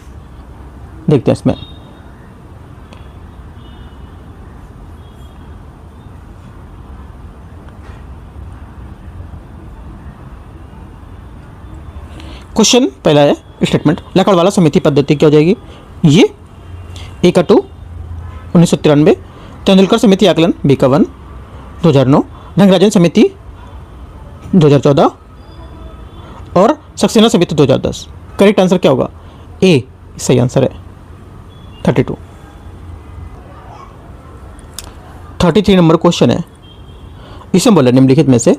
देखते हैं इसमें क्वेश्चन पहला है स्टेटमेंट, लकड़वाला समिति पद्धति क्या हो जाएगी? ये ए का 2 1993, तेंदुलकर समिति आकलन बी का 1 2009, रंगराजन समिति 2014 और सक्सेना समिति 2010। करेक्ट आंसर क्या होगा? ए सही आंसर है 32। 33 नंबर क्वेश्चन है, इसमें बोला निम्नलिखित में से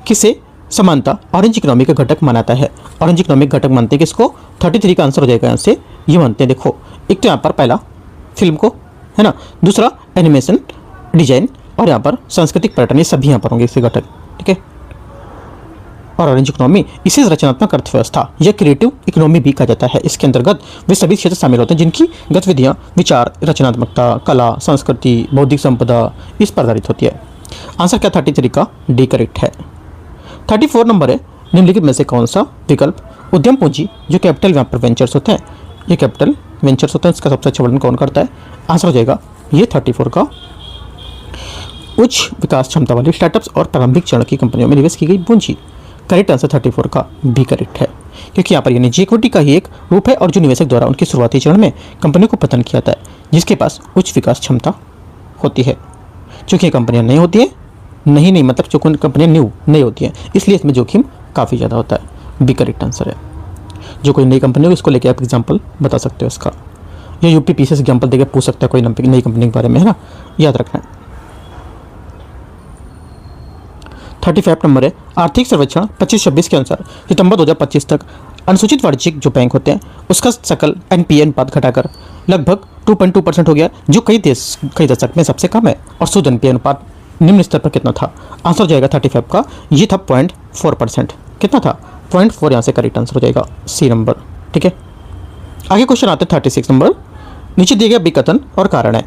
किसे समानता ऑरेंज इकोनॉमी का घटक मानता है? ऑरेंज इकोनॉमिक घटक मानते हैं किसको? 33 का आंसर हो जाएगा यहाँ से, ये मानते हैं। देखो एक तो यहाँ पर पहला फिल्म को है ना, दूसरा एनिमेशन डिजाइन और यहाँ पर सांस्कृतिक पर्यटन, ये सभी यहाँ पर होंगे इसके घटक, ठीक है। और ऑरेंज इकोनॉमी इसे रचनात्मक अर्थव्यवस्था या क्रिएटिव इकोनॉमी भी कहा जाता है। इसके अंतर्गत वे सभी क्षेत्र शामिल होते हैं जिनकी गतिविधियाँ विचार, रचनात्मकता, कला, संस्कृति, बौद्धिक संपदा इस पर आधारित होती है। आंसर क्या 33 का डी करेक्ट है। 34 नंबर है, निम्नलिखित में से कौन सा विकल्प उद्यम पूंजी जो कैपिटल यहाँ पर वेंचर्स होते हैं, ये कैपिटल वेंचर्स होते हैं, इसका सबसे अच्छा वर्णन कौन करता है? आंसर हो जाएगा ये 34 का उच्च विकास क्षमता वाली स्टार्टअप्स और प्रारंभिक चरण की कंपनियों में निवेश की गई पूंजी। करेक्ट आंसर 34 का बी करेक्ट है, क्योंकि यहाँ पर ये निजी इक्विटी का ही एक रूप है और जो निवेशक द्वारा उनके शुरुआती चरण में कंपनी को पतन किया जाता है जिसके पास उच्च विकास क्षमता होती है। चूँकि ये कंपनियाँ नहीं होती हैं, नहीं मतलब जो कंपनियाँ न्यू नहीं होती हैं, इसलिए इसमें जोखिम काफ़ी ज़्यादा होता है। बी करेक्ट आंसर है। जो कोई नई कंपनी हो इसको लेके आप एग्जांपल बता सकते हो इसका, या यूपी पीसीएस एग्जांपल देके पूछ सकते हैं कोई नई कंपनी के बारे में, है ना, याद रखना है। 35 नंबर है, आर्थिक सर्वेक्षण 25-26 के अनुसार सितंबर 2025 तक अनुसूचित वाणिज्यिक जो बैंक होते हैं उसका सकल एनपीए अनुपात घटाकर लगभग 2.2% हो गया, जो कई दशक में सबसे कम है। और शुद्ध एनपीए अनुपात निम्न स्तर पर कितना था? आंसर हो जाएगा 35 का, ये था 0.4%। कितना था? 0.4, यहाँ से करेक्ट आंसर हो जाएगा सी नंबर, ठीक है। आगे क्वेश्चन आते हैं 36 नंबर, नीचे दिए गए विकथन और कारण है।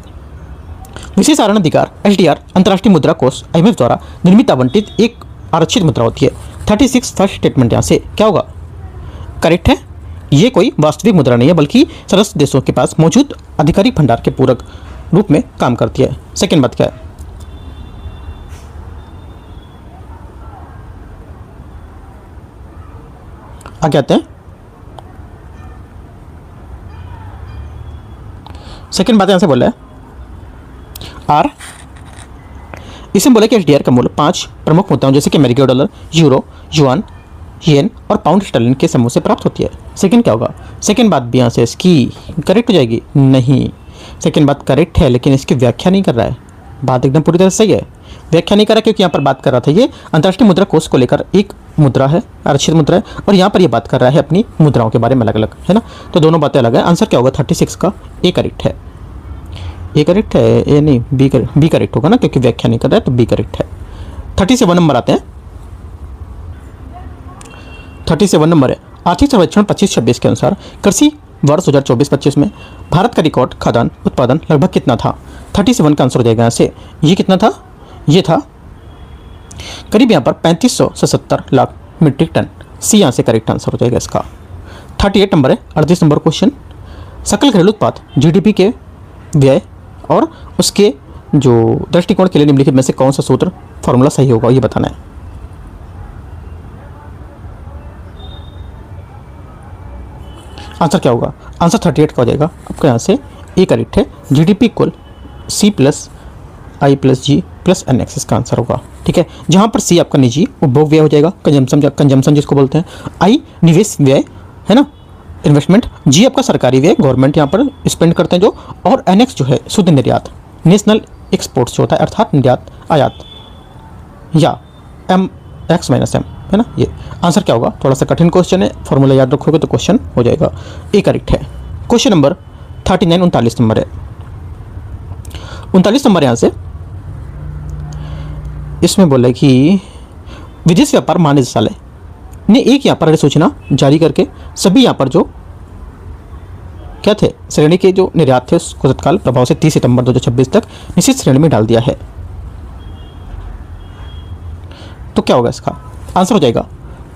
विशेष आरण अधिकार एसडीआर अंतर्राष्ट्रीय मुद्रा कोष आईएमएफ द्वारा निर्मित आवंटित एक आरक्षित मुद्रा होती है। 36 फर्स्ट स्टेटमेंट यहाँ से क्या होगा? करेक्ट है, ये कोई वास्तविक मुद्रा नहीं है बल्कि सदस्य देशों के पास मौजूद आधिकारिक भंडार के पूरक रूप में काम करती है। सेकेंड बात क्या है? आगे आते हैं, सेकेंड बात यहां से बोला है आर, इसमें बोला कि एसडीआर का मूल्य 5 प्रमुख मुद्राओं जैसे कि अमेरिकी डॉलर, यूरो, युआन, येन और पाउंड स्टर्लिंग के समूह से प्राप्त होती है। सेकेंड क्या होगा? सेकेंड बात भी यहाँ से इसकी करेक्ट हो जाएगी? नहीं, सेकेंड बात करेक्ट है लेकिन इसकी व्याख्या नहीं कर रहा है। बात एकदम पूरी तरह सही है, व्याख्या नहीं कर रहा क्योंकि यहाँ पर बात कर रहा था ये अंतर्राष्ट्रीय मुद्रा कोष को लेकर एक मुद्रा है, आरक्षित मुद्रा है, और यहाँ पर ये बात कर रहा है अपनी मुद्राओं के बारे में अलग अलग, है ना। तो दोनों बातें अलग है। आंसर क्या होगा? 36 का ए करेक्ट है। ए करेक्ट है, ए नहीं बी करेक्ट होगा ना, क्योंकि व्याख्या नहीं कर रहा है, तो बी करेक्ट है। 37 नंबर आते हैं। 37 नंबर है, आर्थिक सर्वेक्षण 25-26 के अनुसार कृषि वर्ष 2024-25 में भारत का रिकॉर्ड खाद्यान्न उत्पादन लगभग कितना था? 37 का आंसर हो जाएगा यहाँ से। ये कितना था? ये था करीब यहाँ पर 3570 लाख मीट्रिक टन। सी यहाँ से करेक्ट आंसर हो जाएगा इसका। 38 नंबर है, 38 नंबर क्वेश्चन, सकल घरेलू उत्पाद जीडीपी के व्यय और उसके जो दृष्टिकोण के लिए निम्नलिखित में से कौन सा सूत्र फॉर्मूला सही होगा, ये बताना है। आंसर क्या होगा? आंसर 38 का हो जाएगा आपका, यहाँ से ए करेक्ट है। जीडीपी इक्वल सी प्लस आई प्लस जी प्लस एन एक्स इसका आंसर होगा, ठीक है। जहाँ पर सी आपका निजी उपभोग व्यय हो जाएगा, कंजम्पशन जिसको बोलते हैं, आई निवेश व्यय है ना, इन्वेस्टमेंट, जी आपका सरकारी व्यय, गवर्नमेंट यहाँ पर स्पेंड करते हैं जो, और एन एक्स जो है शुद्ध निर्यात, नेशनल एक्सपोर्ट्स जो होता है अर्थात निर्यात आयात, या एम एक्स माइनस एम, है ना। ये आंसर क्या होगा? थोड़ा सा कठिन क्वेश्चन है, फॉर्मूला याद रखोगे तो क्वेश्चन हो जाएगा। ए करेक्ट है। क्वेश्चन नंबर 39 39 नंबर है, 39 नंबर यहाँ से इसमें बोला कि विदेश व्यापार महानिदेशालय ने एक यहाँ पर अधिसूचना जारी करके सभी यहाँ पर जो क्या थे श्रेणी के जो निर्यात थे उसको तत्काल प्रभाव से 30 सितंबर 2026 तक निश्चित श्रेणी में डाल दिया है। तो क्या होगा इसका? आंसर हो जाएगा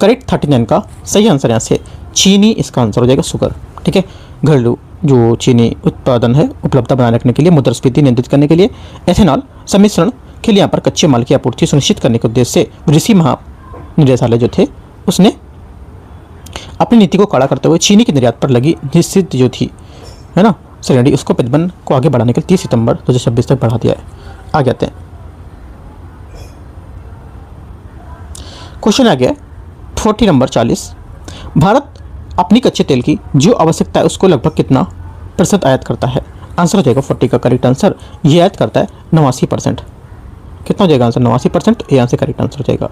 करेक्ट 39 का सही आंसर यहाँ से चीनी इसका आंसर हो जाएगा, शुगर, ठीक है। घरेलू जो चीनी उत्पादन है उपलब्धता बनाए रखने के लिए, मुद्रास्फीति नियंत्रित करने के लिए, एथेनॉल सम्मिश्रण के लिए यहाँ पर कच्चे माल की आपूर्ति सुनिश्चित करने के उद्देश्य से विदेशी महानिदेशालय जो थे उसने अपनी नीति को कड़ा करते हुए चीनी के निर्यात पर लगी निषिद्ध जो थी, है ना, सैलरी, उसको प्रतिबंध को आगे बढ़ाने के लिए 30 सितंबर 2026 तक बढ़ा दिया है। आगे आते हैं, क्वेश्चन आ गया 40 नंबर 40। भारत अपनी कच्चे तेल की जो आवश्यकता है उसको लगभग कितना % आयात करता है? आंसर हो जाएगा 40 का करेक्ट आंसर, ये आयात करता है 89%। कितना हो जाएगा आंसर? 89%, ये आंसर करेक्ट आंसर हो जाएगा।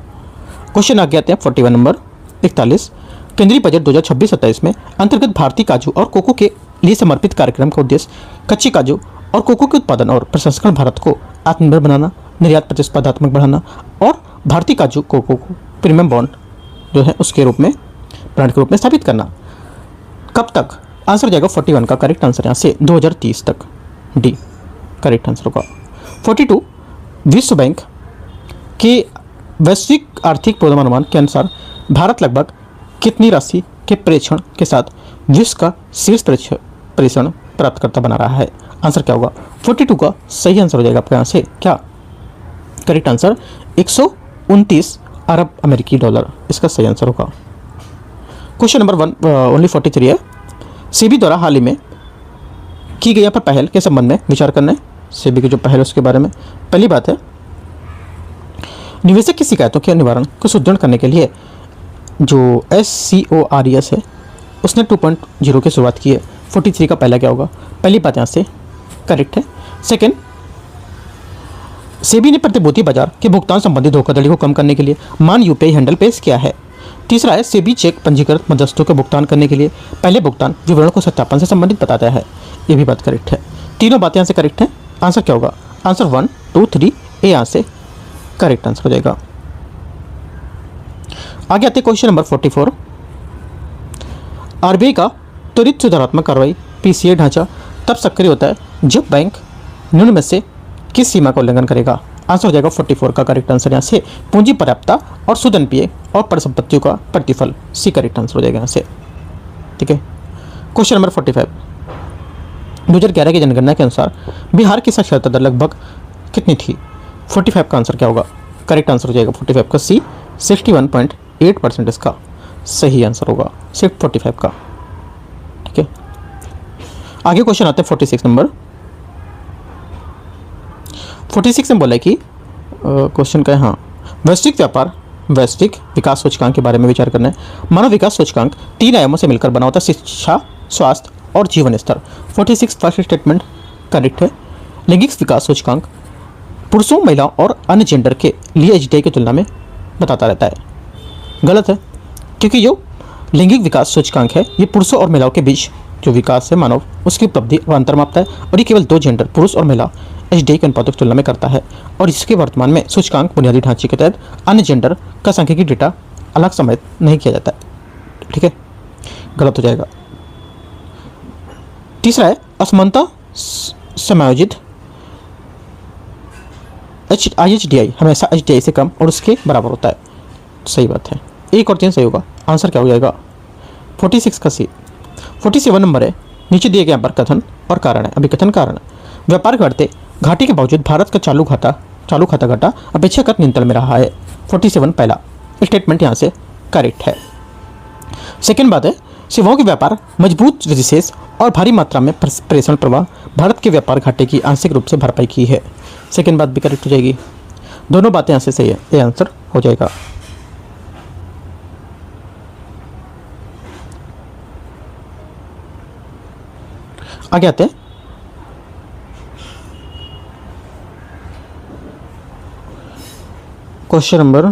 क्वेश्चन आगे आते हैं 41 नंबर 41। केंद्रीय बजट 2026-27 में अंतर्गत भारतीय काजू और कोको के लिए समर्पित कार्यक्रम का उद्देश्य कच्चे काजू और कोको के उत्पादन और प्रसंस्करण भारत को आत्मनिर्भर बनाना, निर्यात प्रतिस्पर्धात्मक बढ़ाना और भारतीय काजू कोको को प्रीमियम बॉन्ड जो है उसके रूप में, ब्रांड के रूप में स्थापित करना। कब तक? आंसर हो जाएगा 41 का करेक्ट आंसर यहाँ से 2030 तक, डी करेक्ट आंसर होगा। 42 विश्व बैंक के वैश्विक आर्थिक पूर्वानुमान के अनुसार भारत लगभग कितनी राशि के प्रेषण के साथ विश्व का शीर्ष प्रेषण प्राप्तकर्ता बना रहा है? आंसर क्या होगा? 42 का सही आंसर हो जाएगा आपका यहाँ से क्या करेक्ट आंसर? 129 अरब अमेरिकी डॉलर इसका सही आंसर होगा। क्वेश्चन नंबर 43 है, सेबी द्वारा हाल ही में की गई यहाँ पर पहल के संबंध में विचार करना है। सेबी की जो पहल है उसके बारे में पहली बात है, निवेशक की शिकायतों के निवारण को सुदृढ़ करने के लिए जो SCORES है उसने 2.0 की शुरुआत की है। 43 का पहला क्या होगा? पहली बात यहाँ से करेक्ट है। सेकेंड, सेबी ने प्रतिभूति बाजार के भुगतान संबंधी धोखाधड़ी को कम करने के लिए मान यूपीआई हैंडल पेश किया है। तीसरा है, सेबी चेक पंजीकृत मध्यस्थों के भुगतान करने के लिए पहले भुगतान विवरण को सत्यापन से संबंधित बताता है। ये भी बात करेक्ट है। तीनों बातें यहाँ से करेक्ट है। आंसर क्या होगा? आंसर 1, 2, 3 ए यहाँ से करेक्ट आंसर हो जाएगा। आगे आते क्वेश्चन नंबर 44। आरबीआई का त्वरित सुधारात्मक कार्रवाई PCA ढांचा तब सक्रिय होता है जब बैंक निम्न में से किस सीमा का उल्लंघन करेगा? आंसर हो जाएगा 44 का करेक्ट आंसर यहाँ से पूंजी पर्याप्तता और शुद्ध NPA और परिसंपत्तियों का प्रतिफल, सी करेक्ट आंसर हो जाएगा यहाँ से। ठीक है। Question number 45। 2011 की जनगणना के अनुसार बिहार की साक्षरता दर लगभग कितनी थी? 45 का आंसर क्या होगा? करेक्ट आंसर हो जाएगा 45 का सी 61.8% इसका सही आंसर होगा, सिर्फ 45 का। ठीक है। आगे क्वेश्चन आते हैं 46 नंबर। 46 में बोला है कि क्वेश्चन का है, हाँ, वैश्विक विकास सूचकांक के बारे में विचार करना है। मानव विकास सूचकांक 3 आयामों से मिलकर बना होता है, शिक्षा, स्वास्थ्य और जीवन स्तर। 46 फर्स्ट स्टेटमेंट करेक्ट है। लैंगिक विकास सूचकांक पुरुषों, महिलाओं और अन्य जेंडर के लिए HDI की तुलना में बताता रहता है। गलत है, क्योंकि जो लैंगिक विकास सूचकांक है ये पुरुषों और महिलाओं के बीच जो विकास है मानव उसकी उपलब्धि व अंतर मापता है, और ये केवल 2 जेंडर पुरुष और महिला HDI के अनुपातों की तुलना में करता है। और इसके वर्तमान में सूचकांक बुनियादी ढांचे के तहत अन्य जेंडर का सांख्यिकी डेटा अलग समय नहीं किया जाता है। ठीक है, गलत हो जाएगा। तीसरा है, असमानता समायोजित IHDI हमेशा HDI से कम और उसके बराबर होता है। सही बात है, एक और 3 सही होगा। आंसर क्या हो जाएगा? 46 का सी। 47 नंबर है, नीचे दिए गए यहाँ पर कथन और कारण है। अभी कथन कारण, व्यापार घटते घाटे के बावजूद भारत का चालू खाता घाटा अपेक्षाकृत नियंत्रण में रहा है। 47 पहला स्टेटमेंट यहाँ से करेक्ट है। सेकेंड बात है, सेवाओं के व्यापार मजबूत विशेष और भारी मात्रा में प्रेषण प्रवाह भारत के व्यापार घाटे की आंशिक रूप से भरपाई की है। सेकेंड बात भी करेक्ट हो जाएगी। दोनों बातें यहाँ से सही है, ये आंसर हो जाएगा। आगे आते हैं क्वेश्चन नंबर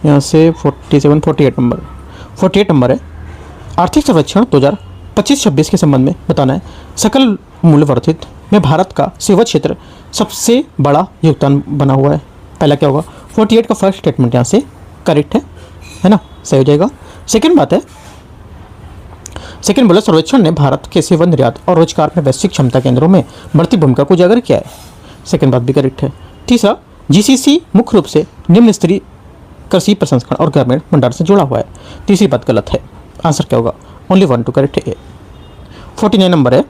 यहाँ से 48 नंबर। 48 नंबर है, आर्थिक सर्वेक्षण 2025-26 के संबंध में बताना है। सकल मूल्य वर्धित में भारत का सेवा क्षेत्र सबसे बड़ा योगदान बना हुआ है। पहला क्या होगा? 48 का फर्स्ट स्टेटमेंट यहाँ से करेक्ट है ना, सही हो जाएगा। सेकेंड बात है, सेकेंड बोला सर्वेक्षण ने भारत के सेवा निर्यात और रोजगार में वैश्विक क्षमता केंद्रों में बढ़ती भूमिका को उजागर किया है। सेकेंड बात भी करेक्ट है। तीसरा, GCC मुख्य रूप से निम्न स्तरीय कृषि प्रसंस्करण और ग्रामीण भंडार से जुड़ा हुआ है। तीसरी बात गलत है। आंसर क्या होगा? ओनली 1 2 करेक्ट है। 49 नंबर है,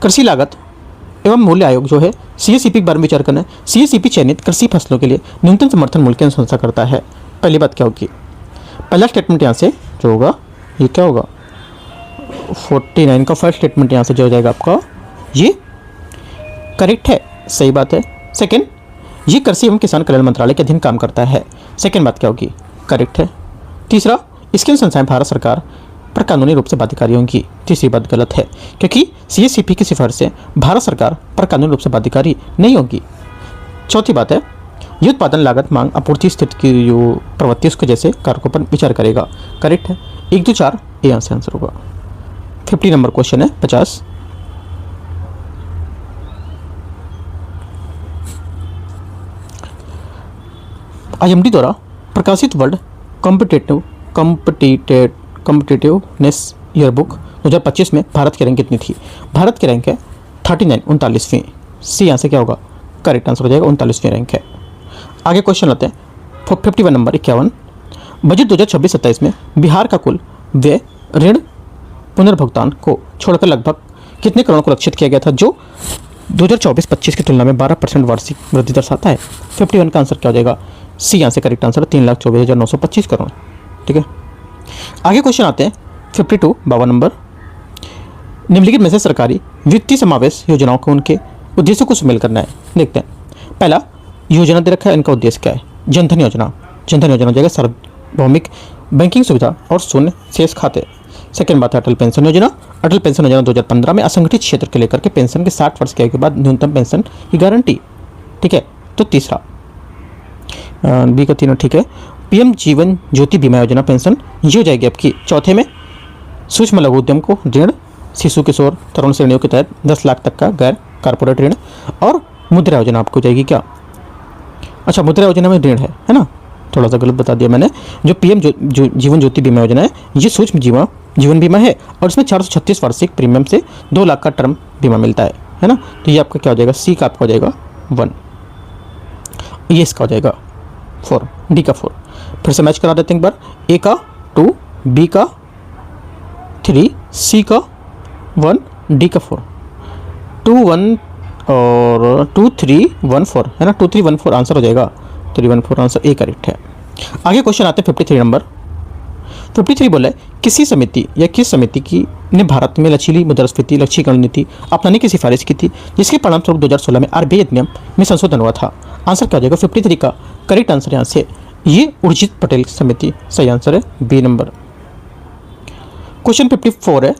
कृषि लागत एवं मूल्य आयोग जो है सीएससीपी के बारे में विचार करना है। सीएससीपी चयनित कृषि फसलों के लिए न्यूनतम समर्थन मूल्य की अनुशंसा करता है। पहली बात क्या होगी, पहला स्टेटमेंट यहाँ से जो होगा ये क्या होगा, 49 का फर्स्ट स्टेटमेंट यहाँ से जो हो जाएगा आपका ये करेक्ट है, सही बात है। सेकंड, ये कृषि एवं किसान कल्याण मंत्रालय के अधीन काम करता है। सेकंड बात क्या होगी, करेक्ट है। तीसरा, इसकी अनुशंसाएं भारत सरकार पर कानूनी रूप से बाध्यकारी होंगी। तीसरी बात गलत है, क्योंकि सीएससीपी की सिफारिशें भारत सरकार पर कानूनी रूप से बाध्यकारी नहीं होगी। चौथी बात है, ये उत्पादन लागत मांग आपूर्ति स्थिति की जो प्रवृत्ति उसके जैसे कारकों पर विचार करेगा। करेक्ट है, 1 2 4 ये आंसर होगा। 50 नंबर क्वेश्चन है 50। आईएमडी द्वारा प्रकाशित वर्ल्ड कॉम्पिटिटिवनेस ईयरबुक 2025 में भारत की रैंक कितनी थी? भारत की रैंक है 39 39वीं। सी यहाँ से क्या होगा, करेक्ट आंसर हो जाएगा, 39वीं रैंक है। आगे क्वेश्चन आते हैं 51 नंबर 51। बजट 2026-27 में बिहार का कुल व्यय ऋण पुनर्भुगतान को छोड़कर लगभग कितने करोड़ को लक्षित किया गया था, जो 2024-25 की तुलना में 12% वार्षिक वृद्धि दर्शाता है? 51 का आंसर क्या हो जाएगा, सी यहाँ से करेक्ट आंसर 3,24,925 करोड़। ठीक है, आगे क्वेश्चन आते हैं 52 नंबर। निम्नलिखित में से सरकारी वित्तीय समावेश योजनाओं को उनके उद्देश्यों को शामिल करना है। देखते हैं, पहला योजना दे रखा है, इनका उद्देश्य क्या है? जनधन योजना। जनधन योजना हो जाएगा सार्वभौमिक बैंकिंग सुविधा और शून्य शेष खाते। सेकंड बात है अटल पेंशन योजना। अटल पेंशन योजना 2015 में असंगठित क्षेत्र के लेकर के पेंशन के 60 वर्ष की आयु के बाद न्यूनतम पेंशन की गारंटी। ठीक है, तो तीसरा बी का तीनों ठीक है। पीएम जीवन ज्योति बीमा योजना पेंशन ये हो जाएगी आपकी। चौथे में सूक्ष्म लघु उद्यम को ऋण, शिशु किशोर तरुण श्रेणियों के तहत 10 लाख तक का गैर कारपोरेट ऋण, और मुद्रा योजना आपको जाएगी क्या? अच्छा, मुद्रा योजना में ऋण है ना, थोड़ा सा गलत बता दिया मैंने। जो पीएम जीवन ज्योति बीमा योजना है ये सूक्ष्म जीवन बीमा है और इसमें 436 वार्षिक प्रीमियम से 2 लाख का टर्म बीमा मिलता है ना। तो ये आपका क्या हो जाएगा, सी का आपका हो जाएगा 1, ये इसका हो जाएगा 4, डी का 4। फिर से मैच करा देते हैं एक बार, ए का 2, बी का 3, सी का 1, डी का 4, 2 1 और 2 3 1 4 है ना, 2 3 1 4 आंसर हो जाएगा। 3 1 4 आंसर ए करेक्ट है। आगे क्वेश्चन आते हैं 53 नंबर। 53 बोला है, किसी समिति या किस समिति की ने भारत में लचीली मुद्रास्फीति लक्ष्यीकरण नीति अपनाने की सिफारिश की थी, जिसके परिणामस्वरूप 2016 में आरबीआई अधिनियम में संशोधन हुआ था? आंसर क्या हो जाएगा, 53 का करेक्ट आंसर यहाँ से ये उर्जित पटेल समिति, सही आंसर है बी नंबर। क्वेश्चन 54 है,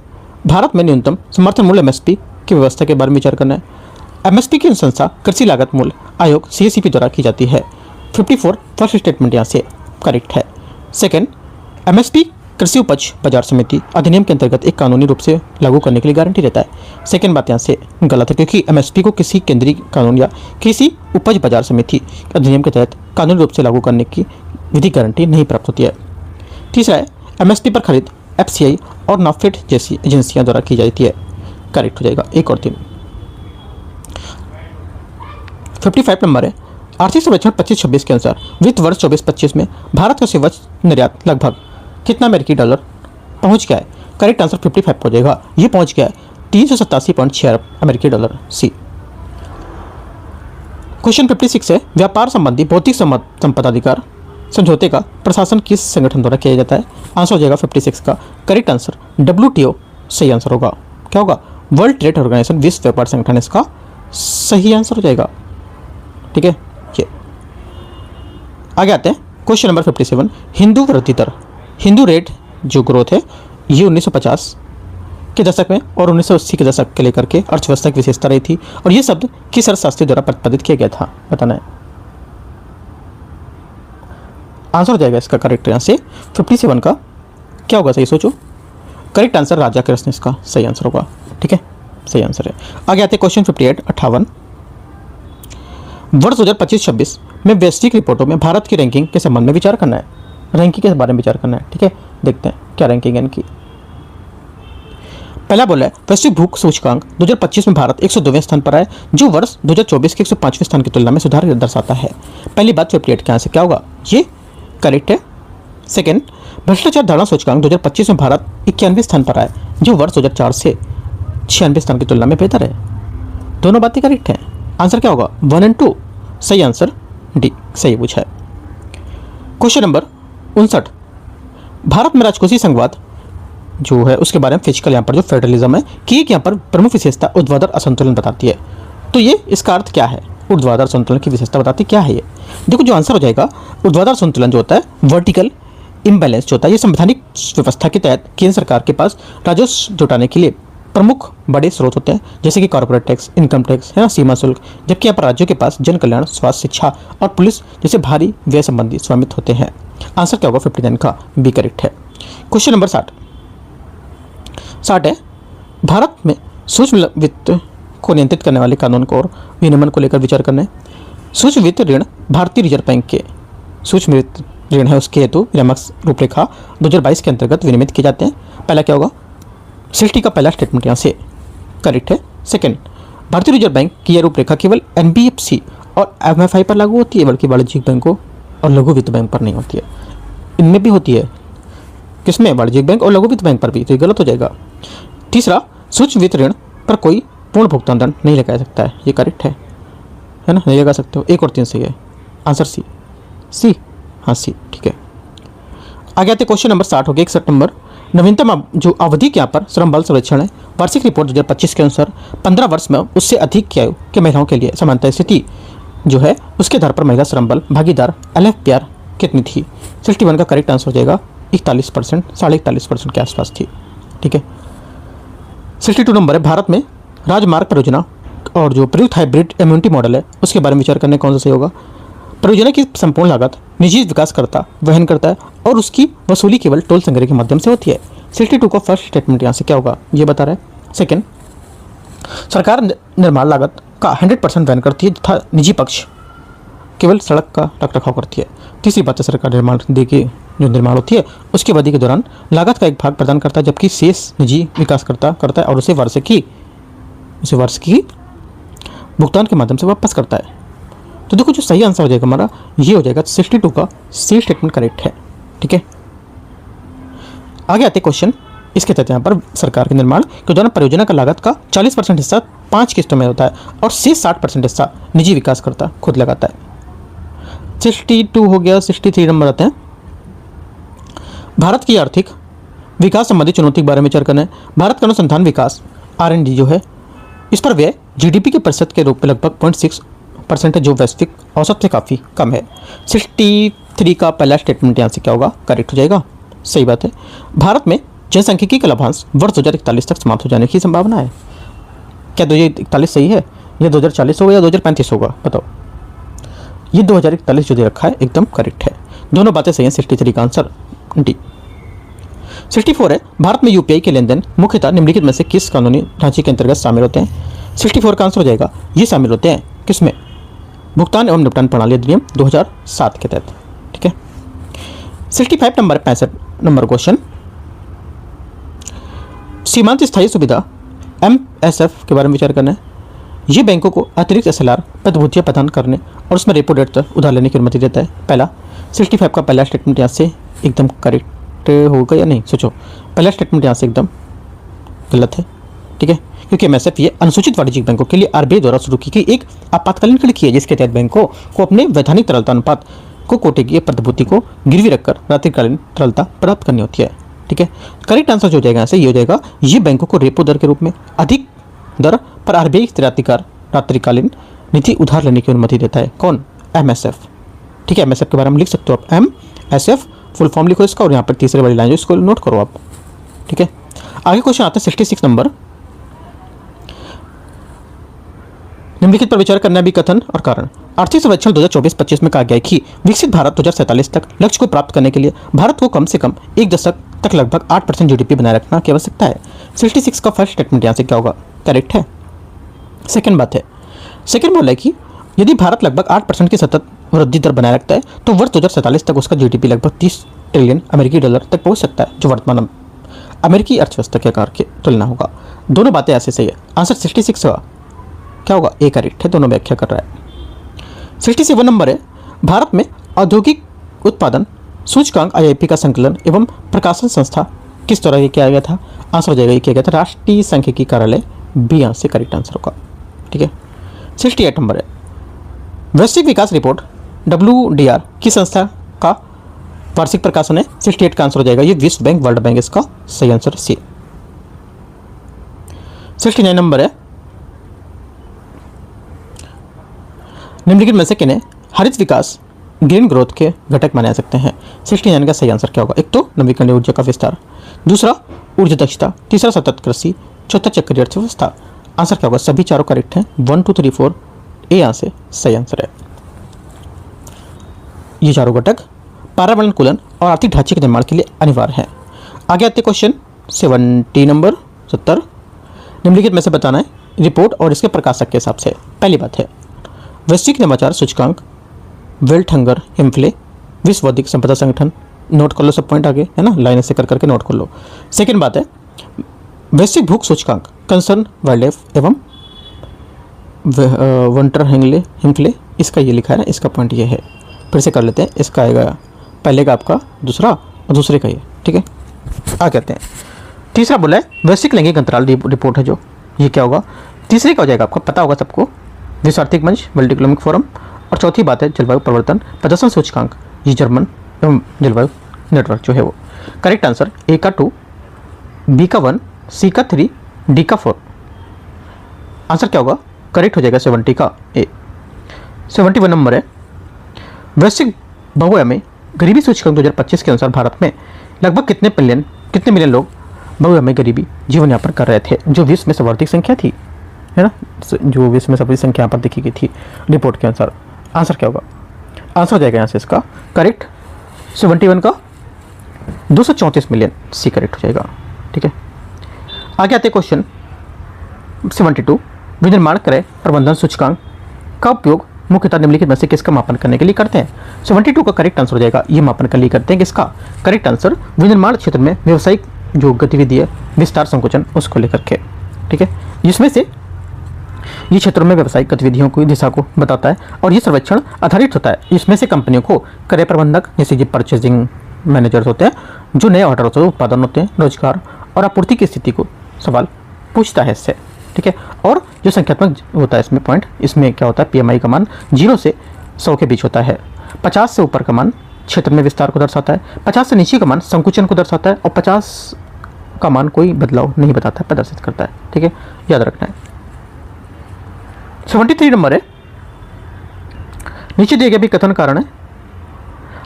भारत में न्यूनतम समर्थन मूल्य एमएसपी की व्यवस्था के बारे में विचार करना है। एमएसपी की अनुशंसा कृषि लागत मूल्य आयोग सीएससीपी द्वारा की जाती है। 54 फर्स्ट स्टेटमेंट यहाँ से करेक्ट है। सेकंड, एमएसपी कृषि उपज बाजार समिति अधिनियम के अंतर्गत एक कानूनी रूप से लागू करने के लिए गारंटी रहता है। सेकंड बात यहाँ से गलत है, क्योंकि एमएसपी को किसी केंद्रीय कानून या किसी उपज बाजार समिति अधिनियम के तहत कानूनी रूप से लागू करने की विधि गारंटी नहीं प्राप्त होती है। तीसरा है, एमएसपी पर खरीद एफसीआई और नाफेड जैसी एजेंसियों द्वारा की जाती है। करेक्ट हो जाएगा 1 और 3। 55 नंबर है, आर्थिक सर्वेक्षण 25-26 के अनुसार वित्त वर्ष 24-25 में भारत का सेवा निर्यात लगभग कितना अमेरिकी डॉलर पहुंच गया है? करेक्ट आंसर 55 हो जाएगा, ये पहुंच गया है 387.6 अरब अमेरिकी डॉलर, सी। क्वेश्चन 56 है, व्यापार संबंधी भौतिक संपदा अधिकार समझौते का प्रशासन किस संगठन द्वारा किया जाता है? आंसर हो जाएगा 56 का करेक्ट आंसर WTO, सही आंसर होगा। क्या होगा, वर्ल्ड ट्रेड ऑर्गेनाइजेशन, विश्व व्यापार संगठन इसका सही आंसर हो जाएगा। ठीक है, ये आगे आते हैं क्वेश्चन नंबर 57, हिंदू वृद्धि दर, हिंदू रेट जो ग्रोथ है ये 1950 के दशक में और 1980 के दशक के लेकर के अर्थव्यवस्था की विशेषता रही थी, और ये शब्द किस अर्थशास्त्री द्वारा प्रतिपादित किया गया था, बताना है। आंसर हो जाएगा इसका करेक्ट यहाँ से 57 का क्या होगा, सही सोचो। करेक्ट आंसर राजा कृष्ण इसका सही आंसर होगा। ठीक है, सही आंसर है। आगे आते हैं क्वेश्चन 58 वर्ष 2025-26 में वैश्विक रिपोर्टों में भारत की रैंकिंग के संबंध में विचार करना है। रैंकिंग के बारे में विचार करना है। ठीक है, देखते हैं क्या रैंकिंग है इनकी। पहला बोला है, वैश्विक भूख सूचकांक 2025 में भारत 102वें स्थान पर है, जो वर्ष 2024 के 105वें स्थान की तुलना में सुधार दर्शाता है। पहली बात 58 के यहाँ से क्या होगा, ये करेक्ट है। सेकेंड, भ्रष्टाचार धारणा सूचकांक 2025 में भारत 91वें स्थान पर है, जो वर्ष 2004 से 96 स्थान की तुलना में बेहतर है। दोनों बातें करेक्ट हैं। आंसर क्या होगा? 1 और 2। सही आंसर डी सही पूछा है। क्वेश्चन नंबर 59, भारत में राजकोषीय संघवाद जो है उसके बारे में फिजिकल यहाँ पर जो फेडरलिज्म है कि एक यहाँ पर प्रमुख विशेषता ऊर्ध्वाधर असंतुलन बताती है। तो ये इसका अर्थ क्या है? ऊर्ध्वाधर संतुलन की विशेषता बताती क्या है ये? देखो जो आंसर हो जाएगा, ऊर्ध्वाधर संतुलन जो होता है, वर्टिकल इम्बैलेंस जो होता है, ये संवैधानिक व्यवस्था के तहत केंद्र सरकार के पास राजस्व जुटाने के लिए प्रमुख बड़े स्रोत होते हैं, जैसे कि कॉर्पोरेट टैक्स, इनकम टैक्स है ना, सीमा शुल्क, जबकि यहाँ पर राज्यों के पास जन कल्याण, स्वास्थ्य, शिक्षा और पुलिस जैसे भारी व्यय संबंधी स्वामित्व होते हैं। आंसर क्या होगा? 59 का बी करेक्ट है। क्वेश्चन नंबर 60 है, भारत में सूक्ष्म वित्त को नियंत्रित करने वाले कानून को और विनियमन को लेकर विचार करना है। सूक्ष्म वित्त ऋण भारतीय रिजर्व बैंक के सूक्ष्म वित्त ऋण है, उसके हेतु विनियामक रूपरेखा 2022 के अंतर्गत विनियमित किए जाते हैं। पहला क्या होगा? 60 का पहला स्टेटमेंट यहाँ से करेक्ट है। सेकंड, भारतीय रिजर्व बैंक की यह रूपरेखा केवल एनबीएफसी और एमएफआई पर लागू होती है, बल्कि वाणिज्यिक बैंकों और लघु वित्त बैंक पर नहीं होती है। इनमें भी होती है, किसमें? वाणिज्यिक बैंक और लघु वित्त बैंक पर भी, तो ये गलत हो जाएगा। तीसरा, सूक्ष्म वित्त ऋण पर कोई पूर्ण भुगतान दंड नहीं लगाया सकता है, ये करेक्ट है ना? नहीं लगा सकते हो। 1 और 3 सही है। आंसर सी हाँ सी ठीक है। आगे आते क्वेश्चन नंबर 60 हो गया। 61 नंबर, नवीनतम जो अवधि के यहाँ पर श्रम बल सर्वेक्षण है, वार्षिक रिपोर्ट 2025 के अनुसार 15 वर्ष में उससे अधिक की आयु के महिलाओं के लिए समानता स्थिति जो है उसके आधार पर महिला श्रम बल भागीदार LFPR कितनी थी? 61 का करेक्ट आंसर हो जाएगा 41%, 41.5% के आसपास थी। ठीक है। 62 नंबर है, भारत में राजमार्ग परियोजना और जो प्रयुक्त हाइब्रिड इम्यूनिटी मॉडल है उसके बारे में विचार करने कौन सा सही होगा? परियोजना की संपूर्ण लागत निजी विकासकर्ता वहन करता है और उसकी वसूली केवल टोल संग्रह के माध्यम से होती है। 62 का फर्स्ट स्टेटमेंट यहाँ से क्या होगा ये बता रहा है। सेकंड, सरकार निर्माण लागत का 100% वहन करती है तथा निजी पक्ष केवल सड़क का रखरखाव करती है। तीसरी बात है, सरकार निर्माण देखिए जो निर्माण होती है उसकी अवधि के दौरान लागत का एक भाग प्रदान करता है, जबकि शेष निजी विकासकर्ता करता है और उसे वार्षिकी भुगतान के माध्यम से वापस करता है। तो देखो जो सही आंसर हो जाएगा हमारा ये हो जाएगा 62 का सी स्टेटमेंट करेक्ट है। ठीक है। आगे आते क्वेश्चन इसके तहत यहाँ पर सरकार के निर्माण के दौरान परियोजना का लागत का 40% हिस्सा 5 किस्तों में होता है और शेष 60% हिस्सा निजी विकासकर्ता खुद लगाता है। 62 हो गया। 63 नंबर आते हैं, भारत की आर्थिक विकास संबंधी चुनौती के बारे में विचार करना है। भारत का अनुसंधान विकास R&D जो है इस पर व्यय GDP के प्रतिशत के रूप में लगभग 0.6% है, जो वैश्विक औसत से काफ़ी कम है। 63 का पहला स्टेटमेंट यहाँ से क्या होगा? करेक्ट हो जाएगा। सही बात है। भारत में जनसांख्यिकी का लाभांश वर्ष 2041 तक समाप्त हो जाने की संभावना है। क्या 2041 सही है या 2040 होगा या 2035 होगा? बताओ। ये 2041 जो दे रखा है एकदम करेक्ट है। दोनों बातें सही हैं। 63 का आंसर डी। 64 है, भारत में UPI के लेन देन मुख्यतः निम्नलिखित में से किस कानूनी ढांचे के अंतर्गत शामिल होते हैं? 64 का आंसर हो जाएगा ये शामिल होते हैं किसमें? भुगतान एवं निपटान प्रणाली अधिनियम 2007 के तहत। ठीक है। 65 नंबर 65 नंबर क्वेश्चन, सीमांत स्थायी सुविधा MSF के बारे में विचार करना है। ये बैंकों को अतिरिक्त SLR प्रतिभूतियाँ प्रदान करने और उसमें रेपो रेट तक उधार लेने की अनुमति देता है। पहला 65 का पहला स्टेटमेंट यहाँ से एकदम करेक्ट होगा या नहीं? सोचो, पहला स्टेटमेंट यहाँ से एकदम गलत है। ठीक है, क्योंकि MSF ये अनुसूचित वाणिज्यिक बैंकों के लिए RBI द्वारा शुरू की गई एक आपातकालीन खिड़की है, जिसके तहत बैंकों को अपने वैधानिक तरलता अनुपात को कोटे की प्रतिभूति को गिरवी रखकर रात्रिकालीन तरलता प्राप्त करनी होती है। ठीक है, करेक्ट आंसर जो हो जाएगा यहाँ से ये हो जाएगा, ये बैंकों को रेपो दर के रूप में अधिक दर पर RBI रात्रिकालीन नीति उधार लेने की अनुमति देता है। कौन? MSF। ठीक है, MSF के बारे में लिख सकते हो आप, MSF फुल फॉर्म लिखो इसका और यहाँ पर तीसरे वाली लाइन इसको नोट करो आप। ठीक है, आगे क्वेश्चन आता है 66 नंबर, निम्नलिखित पर विचार करना भी कथन और कारण। आर्थिक सर्वेक्षण 2024-25 में कहा गया है कि विकसित भारत 2047 तक लक्ष्य को प्राप्त करने के लिए भारत को कम से कम एक दशक तक लगभग 8% GDP बनाए रखना की आवश्यकता है। 66 का फर्स्ट स्टेटमेंट यहाँ से क्या होगा? करेक्ट है। सेकंड बात है, सेकंड बोला है कि यदि भारत लगभग 8% की सतत वृद्धि दर बनाए रखता है तो वर्ष 2047 तक उसका GDP लगभग 30 ट्रिलियन अमेरिकी डॉलर तक पहुंच सकता है, जो वर्तमान अमेरिकी अर्थव्यवस्था के आकार की तुलना होगा। दोनों बातें ऐसे सही है। आंसर 66 का क्या होगा? ए करेक्ट है, दोनों व्याख्या कर रहा है। 67 नंबर है, भारत में औद्योगिक उत्पादन सूचकांक IIP का संकलन एवं प्रकाशन संस्था किस तरह किया गया था? आंसर हो जाएगा ये किया गया था राष्ट्रीय सांख्यिकी कार्यालय बी यहाँ से करेक्ट आंसर होगा। ठीक है, 68 नंबर है, वैश्विक विकास रिपोर्ट WDR की संस्था का वार्षिक प्रकाशन है। 68 का आंसर हो जाएगा ये विश्व बैंक, वर्ल्ड बैंक, इसका सही आंसर सी। 69 नंबर है, निम्नलिखित में से किन्हें हरित विकास ग्रीन ग्रोथ के घटक माने जा सकते हैं। 69 का सही आंसर क्या होगा? एक तो नवीकरणीय ऊर्जा का विस्तार, दूसरा ऊर्जा दक्षता, तीसरा सतत कृषि, चौथा चक्रीय अर्थव्यवस्था। आंसर क्या होगा? सभी चारों करेक्ट हैं, 1 2 3 4 ए यहाँ से सही आंसर है। ये चारों घटक पर्यावरण अनुकूलन और आर्थिक ढांचे के निर्माण के लिए अनिवार्य हैं। आगे आते क्वेश्चन 70 नंबर 70, निम्नलिखित में से बताना है रिपोर्ट और इसके प्रकाशक के हिसाब से। पहली बात है वैश्विक नवाचार सूचकांक, वेल्टहंगर हिमफले, विश्व बौद्धिक संपदा संगठन, नोट कर लो सब पॉइंट आगे है ना, लाइन ऐसे कर करके नोट कर लो। सेकेंड बात है वैश्विक भूख सूचकांक, कंसर्न वाइल्ड लाइफ एवं वंटर हिमफले, इसका ये लिखा है ना, इसका पॉइंट ये है। फिर से कर लेते हैं, इसका आएगा पहले का आपका दूसरा और दूसरे का ये। ठीक है, आ कहते हैं तीसरा बोला है वैश्विक लैंगिक अंतराल रिपोर्ट है जो, ये क्या होगा? तीसरे का हो जाएगा आपको पता होगा सबको, विश्व आर्थिक मंच, वर्ल्ड इकोनॉमिक फोरम। और चौथी बात है जलवायु परिवर्तन प्रदर्शन सूचकांक, ये जर्मन एवं जलवायु नेटवर्क जो है वो। करेक्ट आंसर ए का 2, बी का 1, सी का 3, डी का 4। आंसर क्या होगा? करेक्ट हो जाएगा 70 का ए। 71 नंबर है वैश्विक बहुआयामी गरीबी सूचकांक 2025 के अनुसार भारत में लगभग कितने मिलियन लोग बहुआयामी गरीबी जीवन यापन कर रहे थे, जो विश्व में सर्वाधिक संख्या थी, है ना, जो विश्व में सर्वाधिक संख्या यहाँ पर देखी गई थी रिपोर्ट के अनुसार। आंसर क्या होगा? आंसर हो जाएगा यहाँ से इसका करेक्ट 71 का 234 मिलियन, सी करेक्ट हो जाएगा। ठीक है, आगे आते क्वेश्चन 72, विनिर्माण क्रय प्रबंधन सूचकांक का उपयोग मुख्यतः निम्नलिखित में से किसका मापन करने के लिए करते हैं? 72 का करेक्ट आंसर हो जाएगा ये मापन के लिए करते हैं किसका? करेक्ट आंसर विनिर्माण क्षेत्र में व्यावसायिक जो गतिविधि है, विस्तार संकुचन, उसको लेकर के। ठीक है, जिसमें से ये क्षेत्रों में व्यावसायिक गतिविधियों की दिशा को बताता है और ये सर्वेक्षण आधारित होता है। इसमें से कंपनियों को क्रय प्रबंधक जैसे जो परचेजिंग मैनेजर्स होते हैं, जो नए ऑर्डर होते हैं, उत्पादन होते हैं, रोजगार और आपूर्ति की स्थिति को सवाल पूछता है इससे। ठीक है, और जो संख्यात्मक होता है इसमें पॉइंट, इसमें क्या होता है PMI का मान 0 से 100 के बीच होता है। 50 से ऊपर का मान क्षेत्र में विस्तार को दर्शाता है, 50 से नीचे का मान संकुचन को दर्शाता है और 50 का मान कोई बदलाव नहीं बताता है, प्रदर्शित करता है। ठीक है, याद रखना है। 73 नंबर है, नीचे दिए गए भी कथन कारण है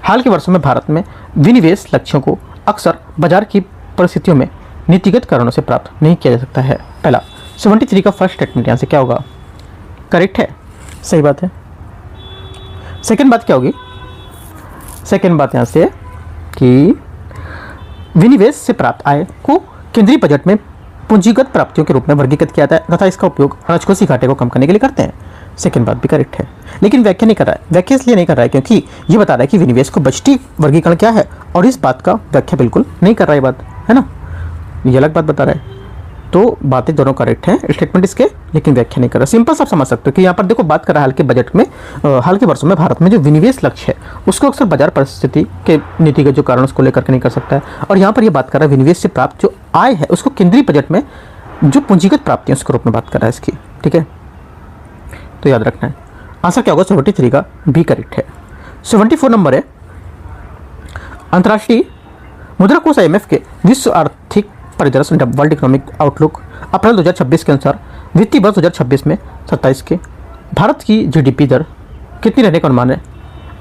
हाल के वर्षों में भारत में विनिवेश लक्ष्यों को अक्सर बाजार की परिस्थितियों में नीतिगत कारणों से प्राप्त नहीं किया जा सकता है। पहला 73 का फर्स्ट स्टेटमेंट यहाँ से क्या होगा? करेक्ट है, सही बात है। सेकंड बात क्या होगी? सेकंड बात यहाँ से कि विनिवेश से प्राप्त आय को केंद्रीय बजट में पूंजीगत प्राप्तियों के रूप में वर्गीकृत किया जाता है तथा इसका उपयोग राजकोषीय घाटे को कम करने के लिए करते हैं। सेकंड बात भी करेक्ट है, लेकिन व्याख्या नहीं कर रहा है। व्याख्या इसलिए नहीं कर रहा है क्योंकि ये बता रहा है कि विनिवेश को बजटीय वर्गीकरण क्या है, और इस बात का व्याख्या बिल्कुल नहीं कर रहा है बात, है ना, ये अलग बात बता रहा है। तो बातें दोनों करेक्ट हैं स्टेटमेंट इसके, लेकिन व्याख्या नहीं कर रहा। सिंपल आप समझ सकते हो कि यहाँ पर देखो बात कर रहा है हाल के बजट में, हाल के वर्षों में भारत में जो विनिवेश लक्ष्य है उसको अक्सर बाजार परिस्थिति के नीतिगत जो कारण उसको लेकर के नहीं कर सकता है। और यहाँ पर ये बात कर रहा है विनिवेश से प्राप्त जो आय है उसको केंद्रीय बजट में जो पूंजीगत प्राप्ति है उसके रूप में बात कर रहा है इसकी। ठीक है, तो याद रखना है। आंसर क्या होगा? 73 का बी करेक्ट है। 74 नंबर है अंतर्राष्ट्रीय मुद्रा कोष IMF के विश्व आर्थिक परिदृश्य वर्ल्ड इकोनॉमिक आउटलुक अप्रैल 2026 के अनुसार वित्तीय वर्ष 2026 में 27 के भारत की GDP दर कितनी रहने का अनुमान है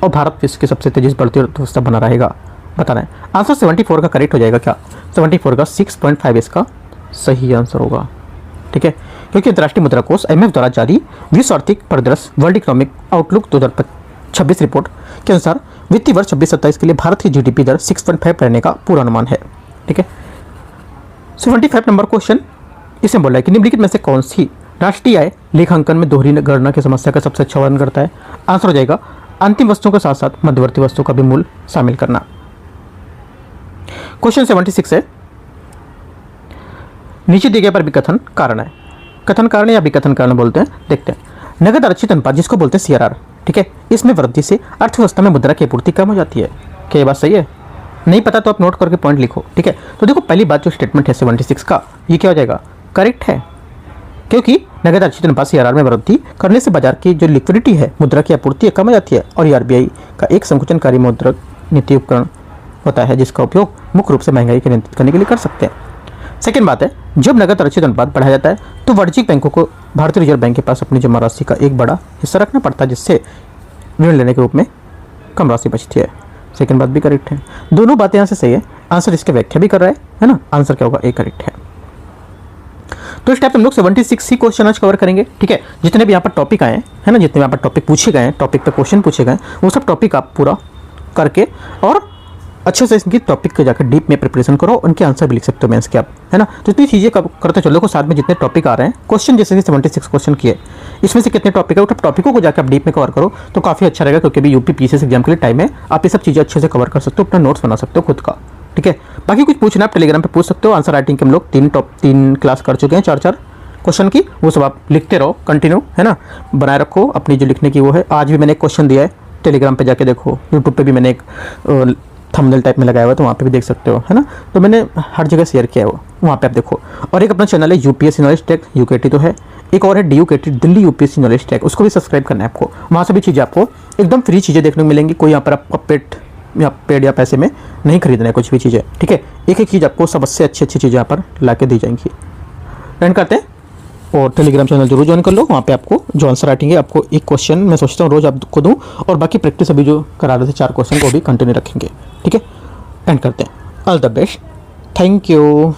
और भारत विश्व की सबसे तेजी से बढ़ती अर्थव्यवस्था बना रहेगा, बताना है। आंसर 74 का करेक्ट हो जाएगा क्या? 74 का 6.5 इसका सही आंसर होगा। ठीक है, क्योंकि अंतर्राष्ट्रीय मुद्रा कोष IMF द्वारा जारी विश्व आर्थिक परिदृश्य वर्ल्ड इकोनॉमिक आउटलुक 2026 रिपोर्ट के अनुसार वित्तीय वर्ष 26-27 के लिए भारत की GDP दर 6.5 रहने का पूरा अनुमान है। ठीक है, 75 नंबर क्वेश्चन इसमें बोला है कि निम्नलिखित में से कौन सी राष्ट्रीय आय लेखांकन में दोहरी गणना की समस्या का सबसे अच्छा वर्णन करता है? आंसर हो जाएगा अंतिम वस्तुओं के साथ साथ मध्यवर्ती वस्तुओं का भी मूल्य शामिल करना। क्वेश्चन 76 है, नीचे दिए गए पर विकथन कारण है। कथन कारण या विकथन कारण बोलते हैं, देखते हैं। नगद आरक्षित अनुपात जिसको बोलते हैं CRR, ठीक है, इसमें वृद्धि से अर्थव्यवस्था में मुद्रा की आपूर्ति कम हो जाती है। क्या ये बात सही है? नहीं पता तो आप नोट करके पॉइंट लिखो। ठीक है, तो देखो पहली बात जो स्टेटमेंट है 76 का, ये क्या हो जाएगा? करेक्ट है। क्योंकि नगद आरक्षित अनुपात CRR में वृद्धि करने से बाजार की जो लिक्विडिटी है, मुद्रा की आपूर्ति कम हो जाती है और ये RBI का एक संकुचनकारी मौद्रिक नीति उपकरण होता है जिसका उपयोग मुख्य रूप से महंगाई को नियंत्रित करने के लिए कर सकते हैं। सेकेंड बात है, जब नगद आरक्षित अनुपात बढ़ाया जाता है तो वाणिज्यिक बैंकों को भारतीय रिजर्व बैंक के पास अपनी जमा राशि का एक बड़ा हिस्सा रखना पड़ता है, जिससे ऋण लेने के रूप में कम राशि बचती है। सेकेंड बात भी करेक्ट है, दोनों बातें यहाँ से सही है। आंसर इसके व्याख्या भी कर रहा है ना, आंसर क्या होगा, ए करेक्ट है। तो इस टाइप हम लोग 76C क्वेश्चन आज कवर करेंगे। ठीक है, जितने भी यहाँ पर टॉपिक आए हैं ना, जितने यहाँ पर टॉपिक पूछे गए, टॉपिक पे क्वेश्चन पूछे गए, वो सब टॉपिक आप पूरा करके और अच्छे से इनकी टॉपिक को जाकर डीप में प्रिपरेशन करो, उनके आंसर भी लिख सकते हो मेंस के आप, है ना। तो इतनी चीज़ें करते चलो को साथ में जितने टॉपिक आ रहे हैं क्वेश्चन, जैसे कि 76 क्वेश्चन किए, इसमें से कितने टॉपिक है, वो टॉपिकों को जाकर आप डीप में कवर करो तो काफ़ी अच्छा रहेगा, क्योंकि अभी यूपी PCS एग्जाम के लिए टाइम है, आप ये सब चीज़ें अच्छे से कवर कर सकते हो, अपना नोट्स बना सकते हो खुद का। ठीक है, बाकी कुछ पूछना आप टेलीग्राम पर पूछ सकते हो। आंसर राइटिंग के हम लोग 3 क्लास कर चुके हैं, 4 क्वेश्चन की, वो सब आप लिखते रहो कंटिन्यू, है ना, बनाए रखो अपनी जो लिखने की वो है। आज भी मैंने एक क्वेश्चन दिया है, टेलीग्राम पे जाके देखो, यूट्यूब पे भी मैंने एक थंबनेल टाइप में लगाया हुआ है, तो वहाँ पे भी देख सकते हो, है ना। तो मैंने हर जगह शेयर किया है वो, वहाँ पे आप देखो। और एक अपना चैनल है UPSC नॉलेज टेक, UKT तो है, एक और है DUKT, Delhi UPSC knowledge tech, उसको भी सब्सक्राइब करना है आपको। वहाँ से भी चीज़ें आपको एकदम फ्री चीज़ें देखने को मिलेंगी, कोई यहाँ पर आपको पेड या पैसे में नहीं खरीदना है कुछ भी चीज़ें। ठीक है, एक चीज़ आपको सबसे अच्छी चीज़ें यहाँ पर ला के दी जाएंगी। एंड करते हैं, और टेलीग्राम चैनल जरूर ज्वाइन कर लो, वहाँ पे आपको जो आंसर राइटिंग है, आपको एक क्वेश्चन मैं सोचता हूँ रोज आपको दूँ, और बाकी प्रैक्टिस अभी जो करा रहे थे 4 क्वेश्चन को भी कंटिन्यू रखेंगे। ठीक है, एंड करते हैं। All the best, thank you.